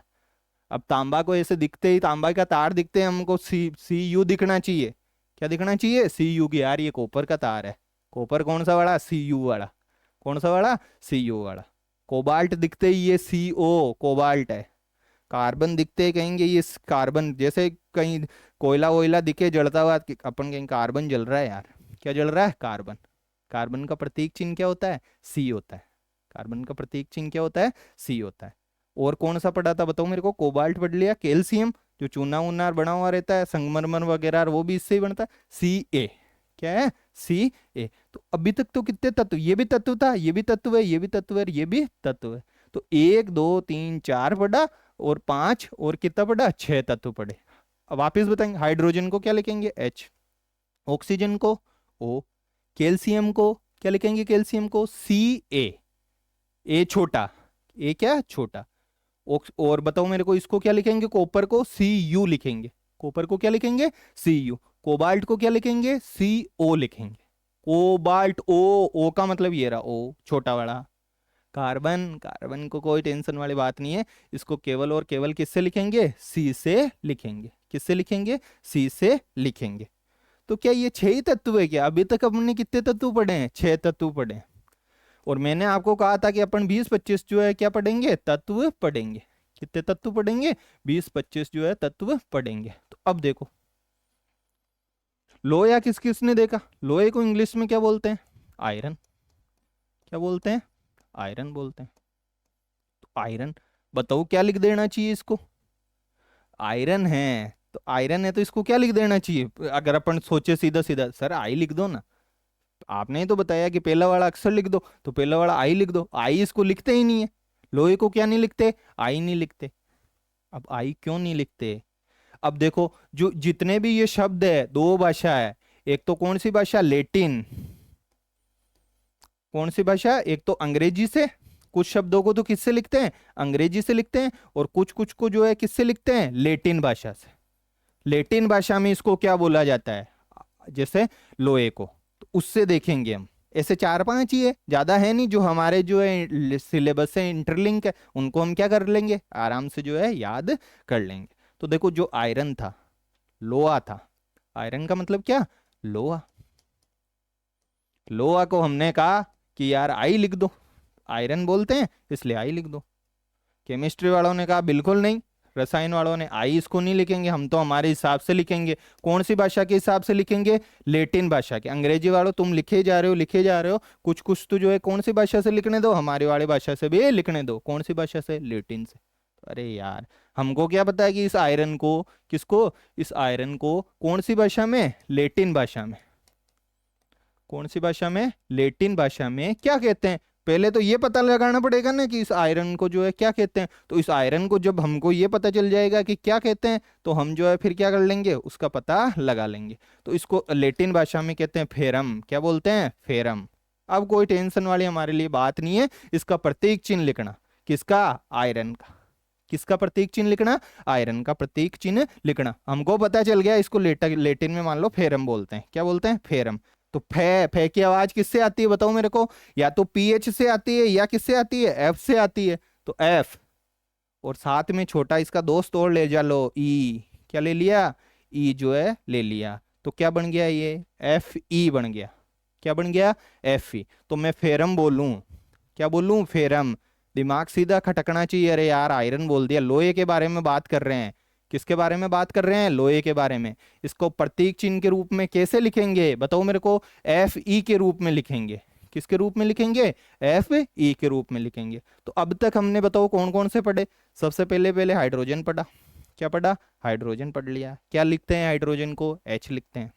अब तांबा को ऐसे दिखते ही, तांबा का तार दिखते हैं हमको, सी यू दिखना चाहिए। क्या दिखना चाहिए? सी यू की। यार ये कॉपर का तार है। कॉपर कौन सा वाला? सी यू वाला। कौन सा वाला? सी यू वाला। कोबाल्ट दिखते ही ये सी ओ, कोबाल्ट है। कार्बन दिखते ही कहेंगे ये कार्बन। जैसे कहीं कोयला वोयला दिखे जलता हुआ, अपन कहेंगे कार्बन जल रहा है यार। क्या जल रहा है? कार्बन। कार्बन का प्रतीक चिन्ह क्या होता है? सी होता है। कार्बन का प्रतीक चिन्ह क्या होता है? सी होता है। और कौन सा पढ़ा था बताओ मेरे को? कोबाल्ट पढ़ लिया। कैल्शियम जो चूना उना बना हुआ रहता है, संगमरमर वगैरह, वो भी इससे ही बनता है। सी ए। क्या है? सी ए। तो अभी तक तो कितने तत्व? ये भी तत्व था, ये भी तत्व है, ये भी तत्व है, ये भी तत्व है। तो 1 2 3 4 पढ़ा, और 5 और कितना पढ़ा? 6 तत्व पढ़े। अब वापिस बताएंगे। हाइड्रोजन को क्या लिखेंगे? H। ऑक्सीजन को O। कैल्शियम को क्या लिखेंगे? कैल्शियम को Ca। ए छोटा, ए क्या? छोटा। और बताओ मेरे को, इसको क्या लिखेंगे? कॉपर को Cu लिखेंगे। कॉपर को क्या लिखेंगे? Cu। कोबाल्ट को क्या लिखेंगे? Co लिखेंगे। कोबाल्ट ओ का मतलब ये रहा, ओ छोटा वाला। कार्बन, कार्बन को कोई टेंशन वाली बात नहीं है। इसको केवल और केवल किससे लिखेंगे? सी से लिखेंगे। किससे लिखेंगे? सी से लिखेंगे। तो क्या ये 6 ही तत्व है क्या? अभी तक हमने कितने तत्व पढ़े हैं? 6 तत्व पढ़े हैं। और मैंने आपको कहा था कि अपन 20 25 जो है क्या पढ़ेंगे? तत्व पढ़ेंगे। कितने तत्व पढ़ेंगे? 20 25 जो है तत्व पढ़ेंगे। तो अब देखो, लोहा किस किसने देखा? लोहे को इंग्लिश में क्या बोलते हैं? आयरन। क्या बोलते हैं? आयरन बोलते हैं। तो आयरन, बताओ क्या लिख देना चाहिए इसको? आयरन है तो आयरन है तो इसको क्या लिख देना चाहिए? अगर अपन सोचे सीधा सीधा, सर आई लिख दो ना। आपने ही तो बताया कि पहला वाला अक्षर लिख दो, तो पहला वाला आई लिख दो। आई इसको लिखते ही नहीं है। लोहे को क्या नहीं लिखते? आई नहीं लिखते। अब आई क्यों नहीं लिखते? अब देखो, जो जितने भी ये शब्द है, दो भाषा है। एक तो कौन सी भाषा? लेटिन। कौन सी भाषा? एक तो अंग्रेजी से। कुछ शब्दों को तो किससे लिखते हैं? अंग्रेजी से लिखते हैं। और कुछ कुछ को जो है किससे लिखते हैं? लेटिन भाषा से। लेटिन भाषा में इसको क्या बोला जाता है? जैसे लोहे को, तो उससे देखेंगे हम। ऐसे 4 5 ही है, ज्यादा है नहीं। जो हमारे जो है सिलेबस से इंटरलिंक है, उनको हम क्या कर लेंगे? आराम से जो है याद कर लेंगे। तो देखो, जो आयरन था, लोहा था। आयरन का मतलब क्या? लोहा। लोहा को हमने कहा कि यार आई लिख दो, आयरन बोलते हैं इसलिए आई लिख दो। केमिस्ट्री वालों ने कहा बिल्कुल नहीं, रसायन वालों ने आई इसको नहीं लिखेंगे, हम तो हमारे हिसाब से लिखेंगे। कौन सी भाषा के हिसाब से लिखेंगे? लेटिन भाषा के। अंग्रेजी वालों तुम लिखे जा रहे हो, लिखे जा रहे हो, कुछ कुछ तो जो है कौन सी भाषा से लिखने दो, हमारे वाले भाषा से भी लिखने दो। कौन सी भाषा से? लेटिन से। अरे यार, हमको क्या पता है कि इस आयरन को, किसको? इस आयरन को कौन सी भाषा में? लेटिन भाषा में। कौन सी भाषा में? लेटिन भाषा में क्या कहते हैं? पहले तो ये पता लगाना पड़ेगा ना कि इस आयरन को जो है क्या कहते हैं। तो इस आयरन को जब हमको ये पता चल जाएगा कि क्या कहते हैं, तो हम जो है फिर क्या कर लेंगे? उसका पता लगा लेंगे। तो इसको लेटिन भाषा में कहते हैं फेरम। क्या बोलते हैं? फेरम। अब कोई टेंशन वाली हमारे लिए बात नहीं है। इसका प्रतीक चिन्ह लिखना। किसका? आयरन का। किसका प्रतीक चिन्ह लिखना? आयरन का प्रतीक चिन्ह लिखना। हमको पता चल गया इसको लेटिन में मान लो फेरम बोलते हैं। क्या बोलते हैं? फेरम। तो फे की आवाज किससे आती है बताओ मेरे को? या तो पीएच से आती है, या किससे आती है? एफ से आती है। तो एफ, और साथ में छोटा इसका दोस्त और ले जा लो, ई। क्या ले लिया? ई जो है ले लिया। तो क्या बन गया? ये एफ ई बन गया। क्या बन गया? F E. तो मैं फेरम बोलूं? क्या बोलूं? फेरम। दिमाग सीधा खटकना चाहिए। अरे यार, आयरन बोल दिया। लोहे के बारे में बात कर रहे हैं। किसके बारे में बात कर रहे हैं? लोहे के बारे में। इसको प्रतीक चिन्ह के रूप में कैसे लिखेंगे बताओ मेरे को? एफ ई के रूप में लिखेंगे। किसके रूप में लिखेंगे? एफ ई के रूप में लिखेंगे। तो अब तक हमने बताओ कौन कौन से पढ़े? सबसे पहले पहले हाइड्रोजन पढ़ा। क्या पढ़ा? हाइड्रोजन पढ़ लिया। क्या लिखते हैं हाइड्रोजन को? एच लिखते हैं।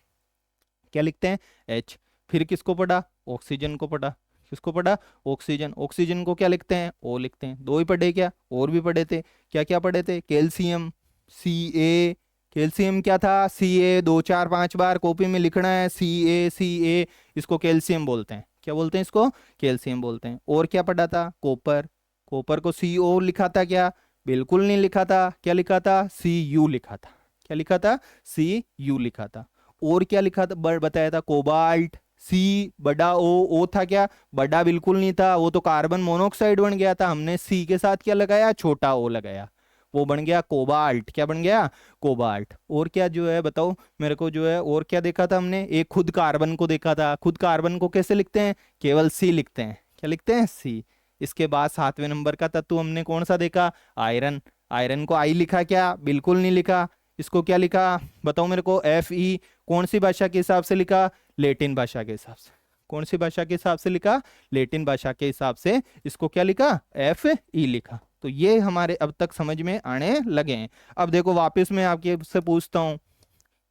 क्या लिखते हैं? एच। फिर किसको पढ़ा? ऑक्सीजन को पढ़ा। किसको पढ़ा? ऑक्सीजन। ऑक्सीजन को क्या लिखते हैं? ओ लिखते हैं। दो ही पढ़े क्या? और भी पढ़े थे। क्या क्या पढ़े थे? कैल्शियम, सी ए। कैल्शियम क्या था? सी ए। 2 4 5 बार कॉपी में लिखना है, सी ए सी ए। इसको कैल्शियम बोलते हैं। क्या बोलते हैं इसको? कैल्शियम बोलते हैं। और क्या पढ़ा था? कॉपर। कॉपर को सी ओ लिखा था क्या? बिल्कुल नहीं लिखा था। क्या लिखा था? सी यू लिखा था। क्या लिखा था? सी यू लिखा था। और क्या लिखा था? बताया था कोबाल्ट। सी बड़ा ओ था क्या? बड़ा बिल्कुल नहीं था, वो तो कार्बन मोनोऑक्साइड बन गया था। हमने सी के साथ क्या लगाया? छोटा ओ लगाया। वो बन गया कोबाल्ट। क्या बन गया? कोबाल्ट। और क्या जो है बताओ मेरे को, जो है और क्या देखा था हमने? एक खुद कार्बन को देखा था। खुद कार्बन को कैसे लिखते हैं? केवल सी लिखते हैं। क्या लिखते हैं? सी। इसके बाद 7वें नंबर का तत्व हमने कौन सा देखा? आयरन। आयरन को आई लिखा क्या? बिल्कुल नहीं लिखा। इसको क्या लिखा बताओ मेरे को? Fe। कौन सी भाषा के हिसाब से लिखा? लैटिन भाषा के हिसाब से। कौन सी भाषा के हिसाब से लिखा? लैटिन भाषा के हिसाब से इसको क्या लिखा? Fe लिखा। तो ये हमारे अब तक समझ में आने लगे हैं। अब देखो वापस मैं आपके से पूछता हूं,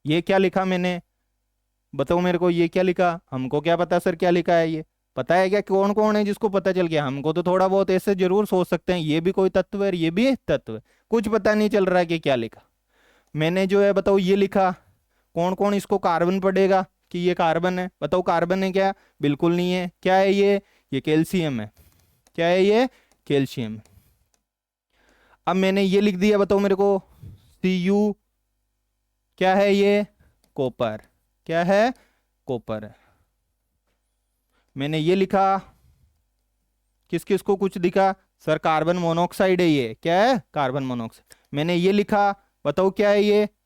ये क्या लिखा मैंने? बताओ मेरे को, ये क्या लिखा? हमको क्या पता सर क्या लिखा है? ये पता है क्या कौन कौन है जिसको पता चल गया? हमको तो थोड़ा बहुत ऐसे जरूर सोच सकते हैं, ये भी कोई तत्व है और ये भी तत्व है। कुछ पता नहीं चल रहा है कि क्या लिखा मैंने। जो है बताओ ये लिखा, कौन कौन इसको कार्बन पढ़ेगा कि ये कार्बन है? बताओ कार्बन है क्या? बिल्कुल नहीं है। क्या है ये कैल्शियम है। क्या है ये? कैल्शियम। अब मैंने ये लिख दिया, बताओ मेरे को, Cu। क्या है ये? कॉपर। क्या है? कॉपर है। मैंने ये लिखा, किस किस को कुछ दिखा? सर कार्बन मोनोऑक्साइड है ये। क्या है? Carbon monoxide. मैंने ये लिखा, बताओ क्या है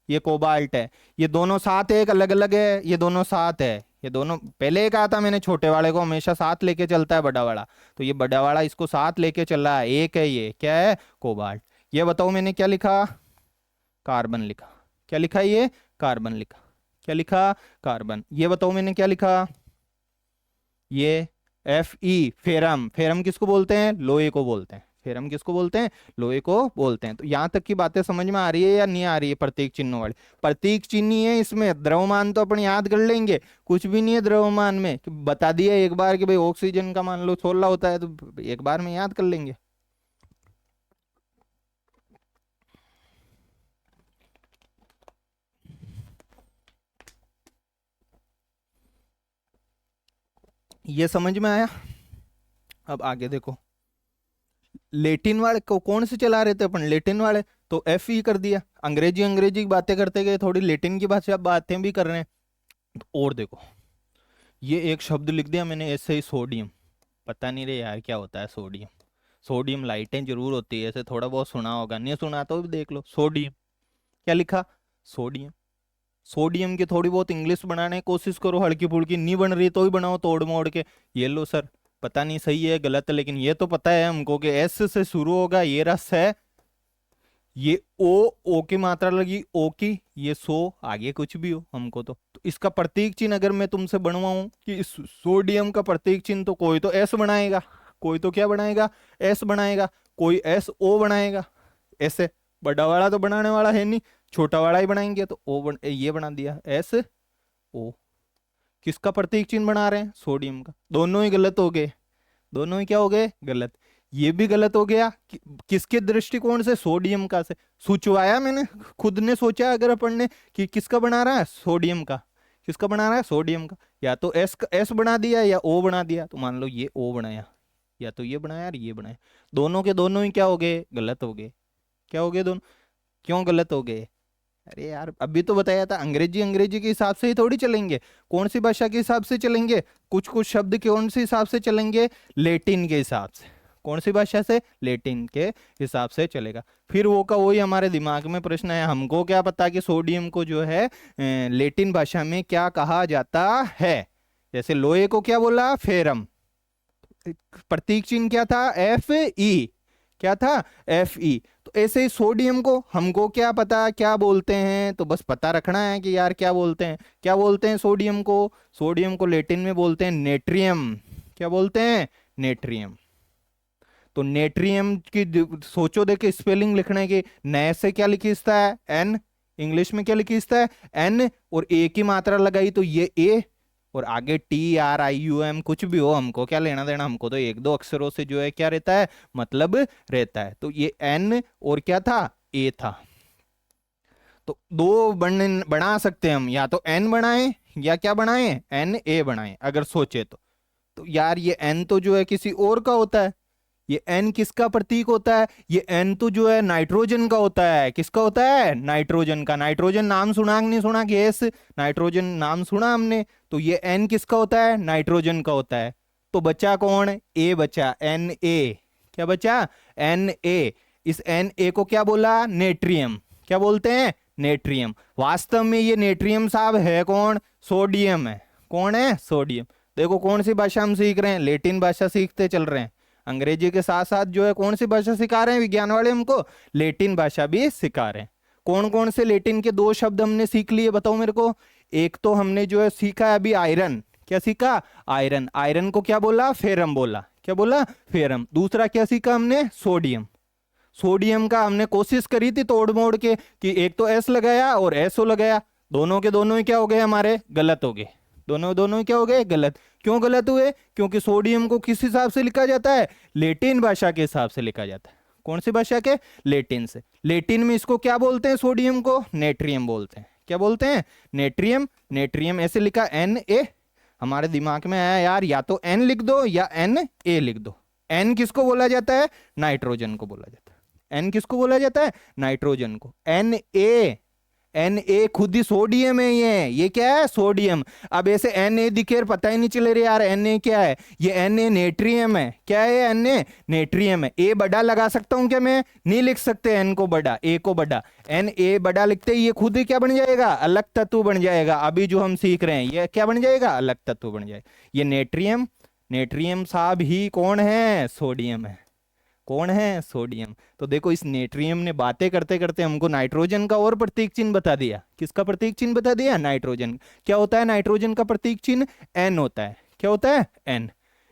ये कोबाल्ट है। ये दोनों साथ है, एक अलग अलग है? ये दोनों साथ है। ये दोनों पहले कहा था मैंने, छोटे वाले को हमेशा साथ लेके चलता है बड़ा वाला, तो ये बड़ा वाला इसको साथ लेके चल रहा है। एक है ये, क्या है? कोबाल्ट। ये बताओ मैंने क्या लिखा? कार्बन लिखा। क्या लिखा? ये कार्बन लिखा। क्या लिखा? कार्बन। ये बताओ मैंने क्या लिखा? ये Fe, फेरम। फेरम किसको बोलते हैं? लोहे को बोलते हैं। फेरम किसको बोलते हैं? लोहे को बोलते हैं। तो यहां तक की बातें समझ में आ रही है या नहीं आ रही है? प्रतीक चिन्हों वाली। प्रतीक चिन्ह है इसमें, द्रव्यमान तो अपन याद कर लेंगे, कुछ भी नहीं है द्रव्यमान में। बता दिया एक बार कि भाई ऑक्सीजन का मान लो 16 होता है, तो एक बार में याद कर लेंगे। ये समझ में आया? अब आगे देखो, लेटिन वाले को कौन से चला रहे थे अपन? लेटिन वाले। तो Fe कर दिया। अंग्रेजी अंग्रेजी की बातें करते गए, थोड़ी लेटिन की भाषा बातें भी कर रहे हैं। तो और देखो, ये एक शब्द लिख दिया मैंने ऐसे ही, सोडियम। पता नहीं रे यार क्या होता है सोडियम। सोडियम लाइटें जरूर होती है, ऐसे थोड़ा बहुत सुना होगा, नहीं सुना तो भी देख लो। सोडियम। क्या लिखा? सोडियम। सोडियम की थोड़ी बहुत इंग्लिश बनाने की कोशिश करो, हल्की फुल्की, नहीं बन रही तो भी बनाओ तोड़ मोड़ के। ये लो सर, पता नहीं सही है गलत है, लेकिन ये तो पता है हमको कि एस से शुरू होगा, ये रस है। ये ओ की मात्रा लगी ओ की, ये सो, आगे कुछ भी हो हमको तो इसका प्रतीक चिन्ह अगर मैं तुमसे बनवाऊं कि इस सोडियम का प्रतीक चिन्ह, तो कोई तो एस बनाएगा, कोई तो क्या बनाएगा? एस बनाएगा, कोई एस ओ बनाएगा। ऐसे बड़ा वाला तो बनाने वाला है नहीं, छोटा वाला ही बनाएंगे। तो ये बना दिया एस ओ। किसका प्रतीक चिन्ह बना रहे हैं? सोडियम का। दोनों ही गलत हो गए। दोनों ही क्या हो गए? गलत। ये भी गलत हो गया किसके दृष्टिकोण से? सोडियम का से। सोचवाया मैंने, खुद ने सोचा अगर अपन ने कि किसका बना रहा है? सोडियम का। किसका बना रहा है? सोडियम का। या तो एस बना दिया या ओ बना दिया, तो मान लो ये ओ बनाया, या तो ये बनाया और ये बनाया। दोनों के दोनों ही क्या हो गए? गलत हो गए। क्या हो गए दोनों? क्यों गलत हो गए? अरे यार अभी तो बताया था, अंग्रेजी अंग्रेजी के हिसाब से ही थोड़ी चलेंगे। कौन सी भाषा के हिसाब से चलेंगे? कुछ कुछ शब्द कौन से हिसाब से चलेंगे? लेटिन के हिसाब से। कौन सी भाषा से? लेटिन के हिसाब से चलेगा। फिर वो का वही हमारे दिमाग में प्रश्न है, हमको क्या पता कि सोडियम को जो है लेटिन भाषा में क्या कहा जाता है? जैसे लोहे को क्या बोला? फेरम। प्रतीक चिन्ह क्या था? Fe। क्या था? Fe। तो ऐसे ही सोडियम को हमको क्या पता क्या बोलते हैं, तो बस पता रखना है कि यार क्या बोलते हैं। क्या बोलते हैं सोडियम को? सोडियम को लेटिन में बोलते हैं नेट्रियम। क्या बोलते हैं? नेट्रियम। तो नेट्रियम की सोचो, देखे स्पेलिंग लिखने की, नए से क्या लिखीता है? एन। इंग्लिश में क्या लिखीता है? एन। और ए की मात्रा लगाई तो ये ए, और आगे TRIUM कुछ भी हो, हमको क्या लेना देना, हमको तो एक दो अक्षरों से जो है क्या रहता है? मतलब रहता है। तो ये एन और क्या था? ए था। तो दो बना सकते हैं हम, या तो एन बनाए या क्या बनाए? NA बनाए अगर सोचे तो यार ये एन तो जो है किसी और का होता है। ये एन किसका प्रतीक होता है? ये एन तो जो है नाइट्रोजन का होता है। किसका होता है? नाइट्रोजन का। नाइट्रोजन नाम सुना कि नहीं सुना? गैस नाइट्रोजन नाम सुना हमने। तो ये एन किसका होता है? नाइट्रोजन का होता है। तो बचा कौन? ए बचा, NA। क्या बचा? NA। इस Na को क्या बोला? नेट्रियम। क्या बोलते हैं? नेट्रियम। वास्तव में ये नेट्रियम साहब है कौन? सोडियम है। कौन है? सोडियम। देखो कौन सी भाषा हम सीख रहे हैं? लैटिन भाषा सीखते चल रहे हैं। अंग्रेजी के साथ साथ जो है कौन सी भाषा सिखा रहे हैं विज्ञान वाले हमको? लैटिन भाषा भी सिखा रहे हैं। कौन कौन से लैटिन के 2 शब्द हमने सीख लिए बताओ मेरे को? एक तो हमने जो है सीखा है अभी आयरन। क्या सीखा? आयरन। आयरन को क्या बोला? फेरम बोला। क्या बोला? फेरम। दूसरा क्या सीखा हमने? सोडियम। सोडियम का हमने कोशिश करी थी तोड़ मोड़ के कि एक तो एस लगाया और एसओ लगाया, दोनों के दोनों ही क्या हो गए हमारे? गलत हो गए। दोनों ही क्या हो गए? गलत। क्यों गलत हुए? क्योंकि सोडियम को किस हिसाब से लिखा जाता है? लैटिन भाषा के हिसाब से लिखा जाता है। कौन सी भाषा के? लैटिन से। लैटिन में इसको क्या बोलते हैं? सोडियम को नेट्रियम बोलते हैं। क्या बोलते हैं? नेट्रियम। नेट्रियम ऐसे लिखा Na। हमारे दिमाग में आया यार या तो N लिख दो या Na लिख दो। N किसको बोला जाता है? नाइट्रोजन को बोला जाता है। N किसको बोला जाता है? नाइट्रोजन को। Na खुद ही सोडियम है। ये क्या है? सोडियम। अब ऐसे Na दिखे पता ही नहीं चले रे यार Na क्या है? ये Na नेट्रियम है। क्या है? Na नेट्रियम है। A बड़ा लगा सकता हूं क्या मैं? नहीं लिख सकते N को बड़ा, A को बड़ा। Na बड़ा लिखते ही ये खुद ही क्या बन जाएगा? अलग तत्व बन जाएगा। अभी जो हम सीख रहे हैं ये क्या बन जाएगा? अलग तत्व बन जाएगा। ये नेट्रियम। नेट्रियम साहब ही कौन है? सोडियम है। कौन है? सोडियम। तो देखो इस नेट्रियम ने बातें करते करते हमको नाइट्रोजन का और प्रतीक चिन्ह बता दिया। किसका प्रतीक चिन्ह बता दिया? नाइट्रोजन। क्या होता है नाइट्रोजन का प्रतीक चिन्ह? N होता है। क्या होता है? N।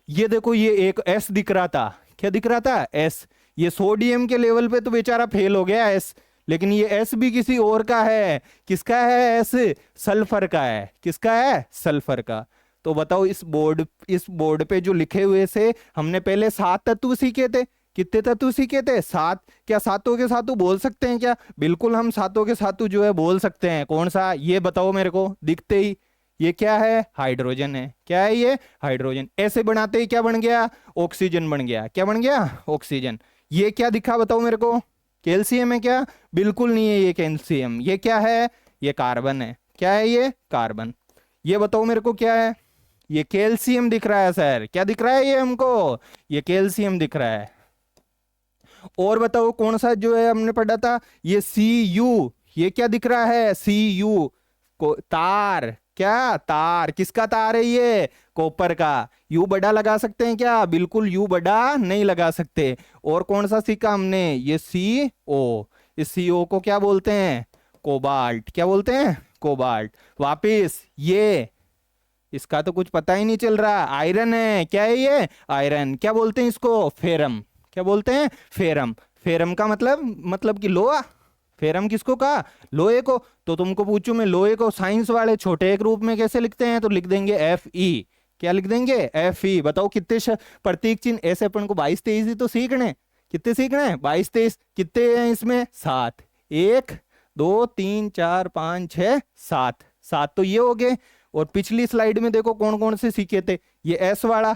ये देखो ये एक S दिख रहा था। क्या दिख रहा था? S। ये सोडियम के लेवल पे तो बेचारा फेल हो गया S, लेकिन ये S भी किसी और का है। किसका है S? सल्फर का है। किसका है? सल्फर का। तो बताओ इस बोर्ड पे जो लिखे हुए से हमने पहले 7 तत्व सीखे थे। कितने तत्व सीखे थे? 7। क्या सातों के सातों बोल सकते हैं क्या? बिल्कुल हम सातों के सातों जो है बोल सकते हैं। कौन सा? ये बताओ मेरे को दिखते ही। ये क्या है? हाइड्रोजन है। क्या है ये? हाइड्रोजन। ऐसे बनाते ही क्या बन गया? ऑक्सीजन बन गया। क्या बन गया? ऑक्सीजन। ये क्या दिखा बताओ मेरे को? कैल्शियम है क्या? बिल्कुल नहीं है ये कैल्शियम। ये क्या है? ये कार्बन है। क्या है ये? कार्बन। ये बताओ मेरे को क्या है? ये कैल्शियम दिख रहा है सर। क्या दिख रहा है ये हमको? ये कैल्शियम दिख रहा है। और बताओ कौन सा जो है हमने पढ़ा था? ये Cu। ये क्या दिख रहा है? Cu को तार। क्या? तार। किसका तार है ये? कॉपर का। U बड़ा लगा सकते हैं क्या? बिल्कुल U बड़ा नहीं लगा सकते। और कौन सा सीखा हमने? ये CO। इस CO को क्या बोलते हैं? कोबाल्ट। क्या बोलते हैं? कोबाल्ट। वापिस ये इसका तो कुछ पता ही नहीं चल रहा। आयरन है। क्या है ये? आयरन। क्या बोलते हैं इसको? फेरम। क्या बोलते हैं? फेरम। फेरम का मतलब कि लोहा। फेरम किसको कहा? लोहे को। तो तुमको पूछूं मैं लोहे को साइंस वाले छोटे एक रूप में कैसे लिखते हैं? तो लिख देंगे Fe। क्या लिख देंगे? Fe। बताओ कितने प्रतीक चिन्ह ऐसे अपन को 22-23 ही तो सीखने। कितने सीखने हैं? 22-23। कितने हैं इसमें? 7। 1 2 3 4 5 6 7। 7 तो ये हो गए। और पिछली स्लाइड में देखो कौन कौन से सीखे थे? ये S वाला,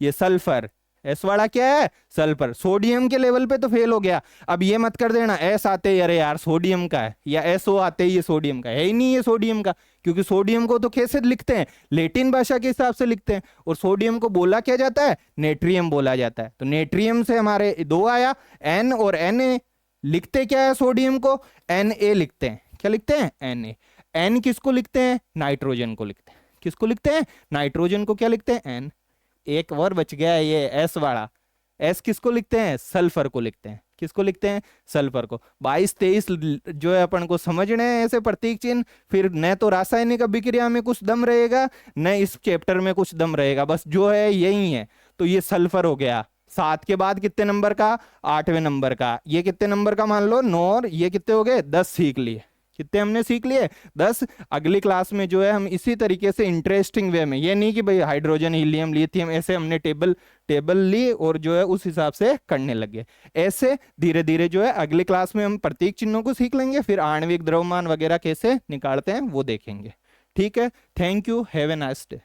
ये सल्फर। S वाला क्या है? सल्फर। सोडियम के लेवल पे तो फेल हो गया। अब ये मत कर देना S आते ही अरे यार सोडियम का है, या SO आते ही ये सोडियम का है ही नहीं। ये सोडियम का, क्योंकि सोडियम को तो कैसे लिखते हैं? लैटिन भाषा के हिसाब से लिखते हैं। और सोडियम को बोला क्या जाता है? नेट्रियम बोला जाता है। तो नेट्रियम से हमारे 2 आया, N और Na। लिखते क्या है सोडियम को? Na लिखते हैं। क्या लिखते हैं? Na। N किसको लिखते हैं? नाइट्रोजन को लिखते हैं। किसको लिखते हैं? नाइट्रोजन को। क्या लिखते हैं? N। एक और बच गया है ये S वाला। S किसको लिखते हैं? सल्फर को लिखते हैं। किसको लिखते हैं? सल्फर को। 22-23 जो है अपन को समझने हैं ऐसे प्रतीक चिन्ह। फिर न तो रासायनिक अभिक्रिया में कुछ दम रहेगा, न इस चैप्टर में कुछ दम रहेगा, बस जो है यही है। तो ये सल्फर हो गया। 7 के बाद कितने नंबर का? 8वें नंबर का। ये कितने नंबर का मान लो? 9। और ये कितने हो गए? 10 सीख लिए। कितने हमने सीख लिए? 10। अगली क्लास में जो है हम इसी तरीके से इंटरेस्टिंग वे में, ये नहीं कि भाई हाइड्रोजन हीलियम लिथियम ऐसे हमने टेबल ली और जो है उस हिसाब से करने लगे। ऐसे धीरे धीरे जो है अगली क्लास में हम प्रतीक चिन्हों को सीख लेंगे, फिर आणविक द्रव्यमान वगैरह कैसे निकालते हैं वो देखेंगे। ठीक है, thank you, have a nice day.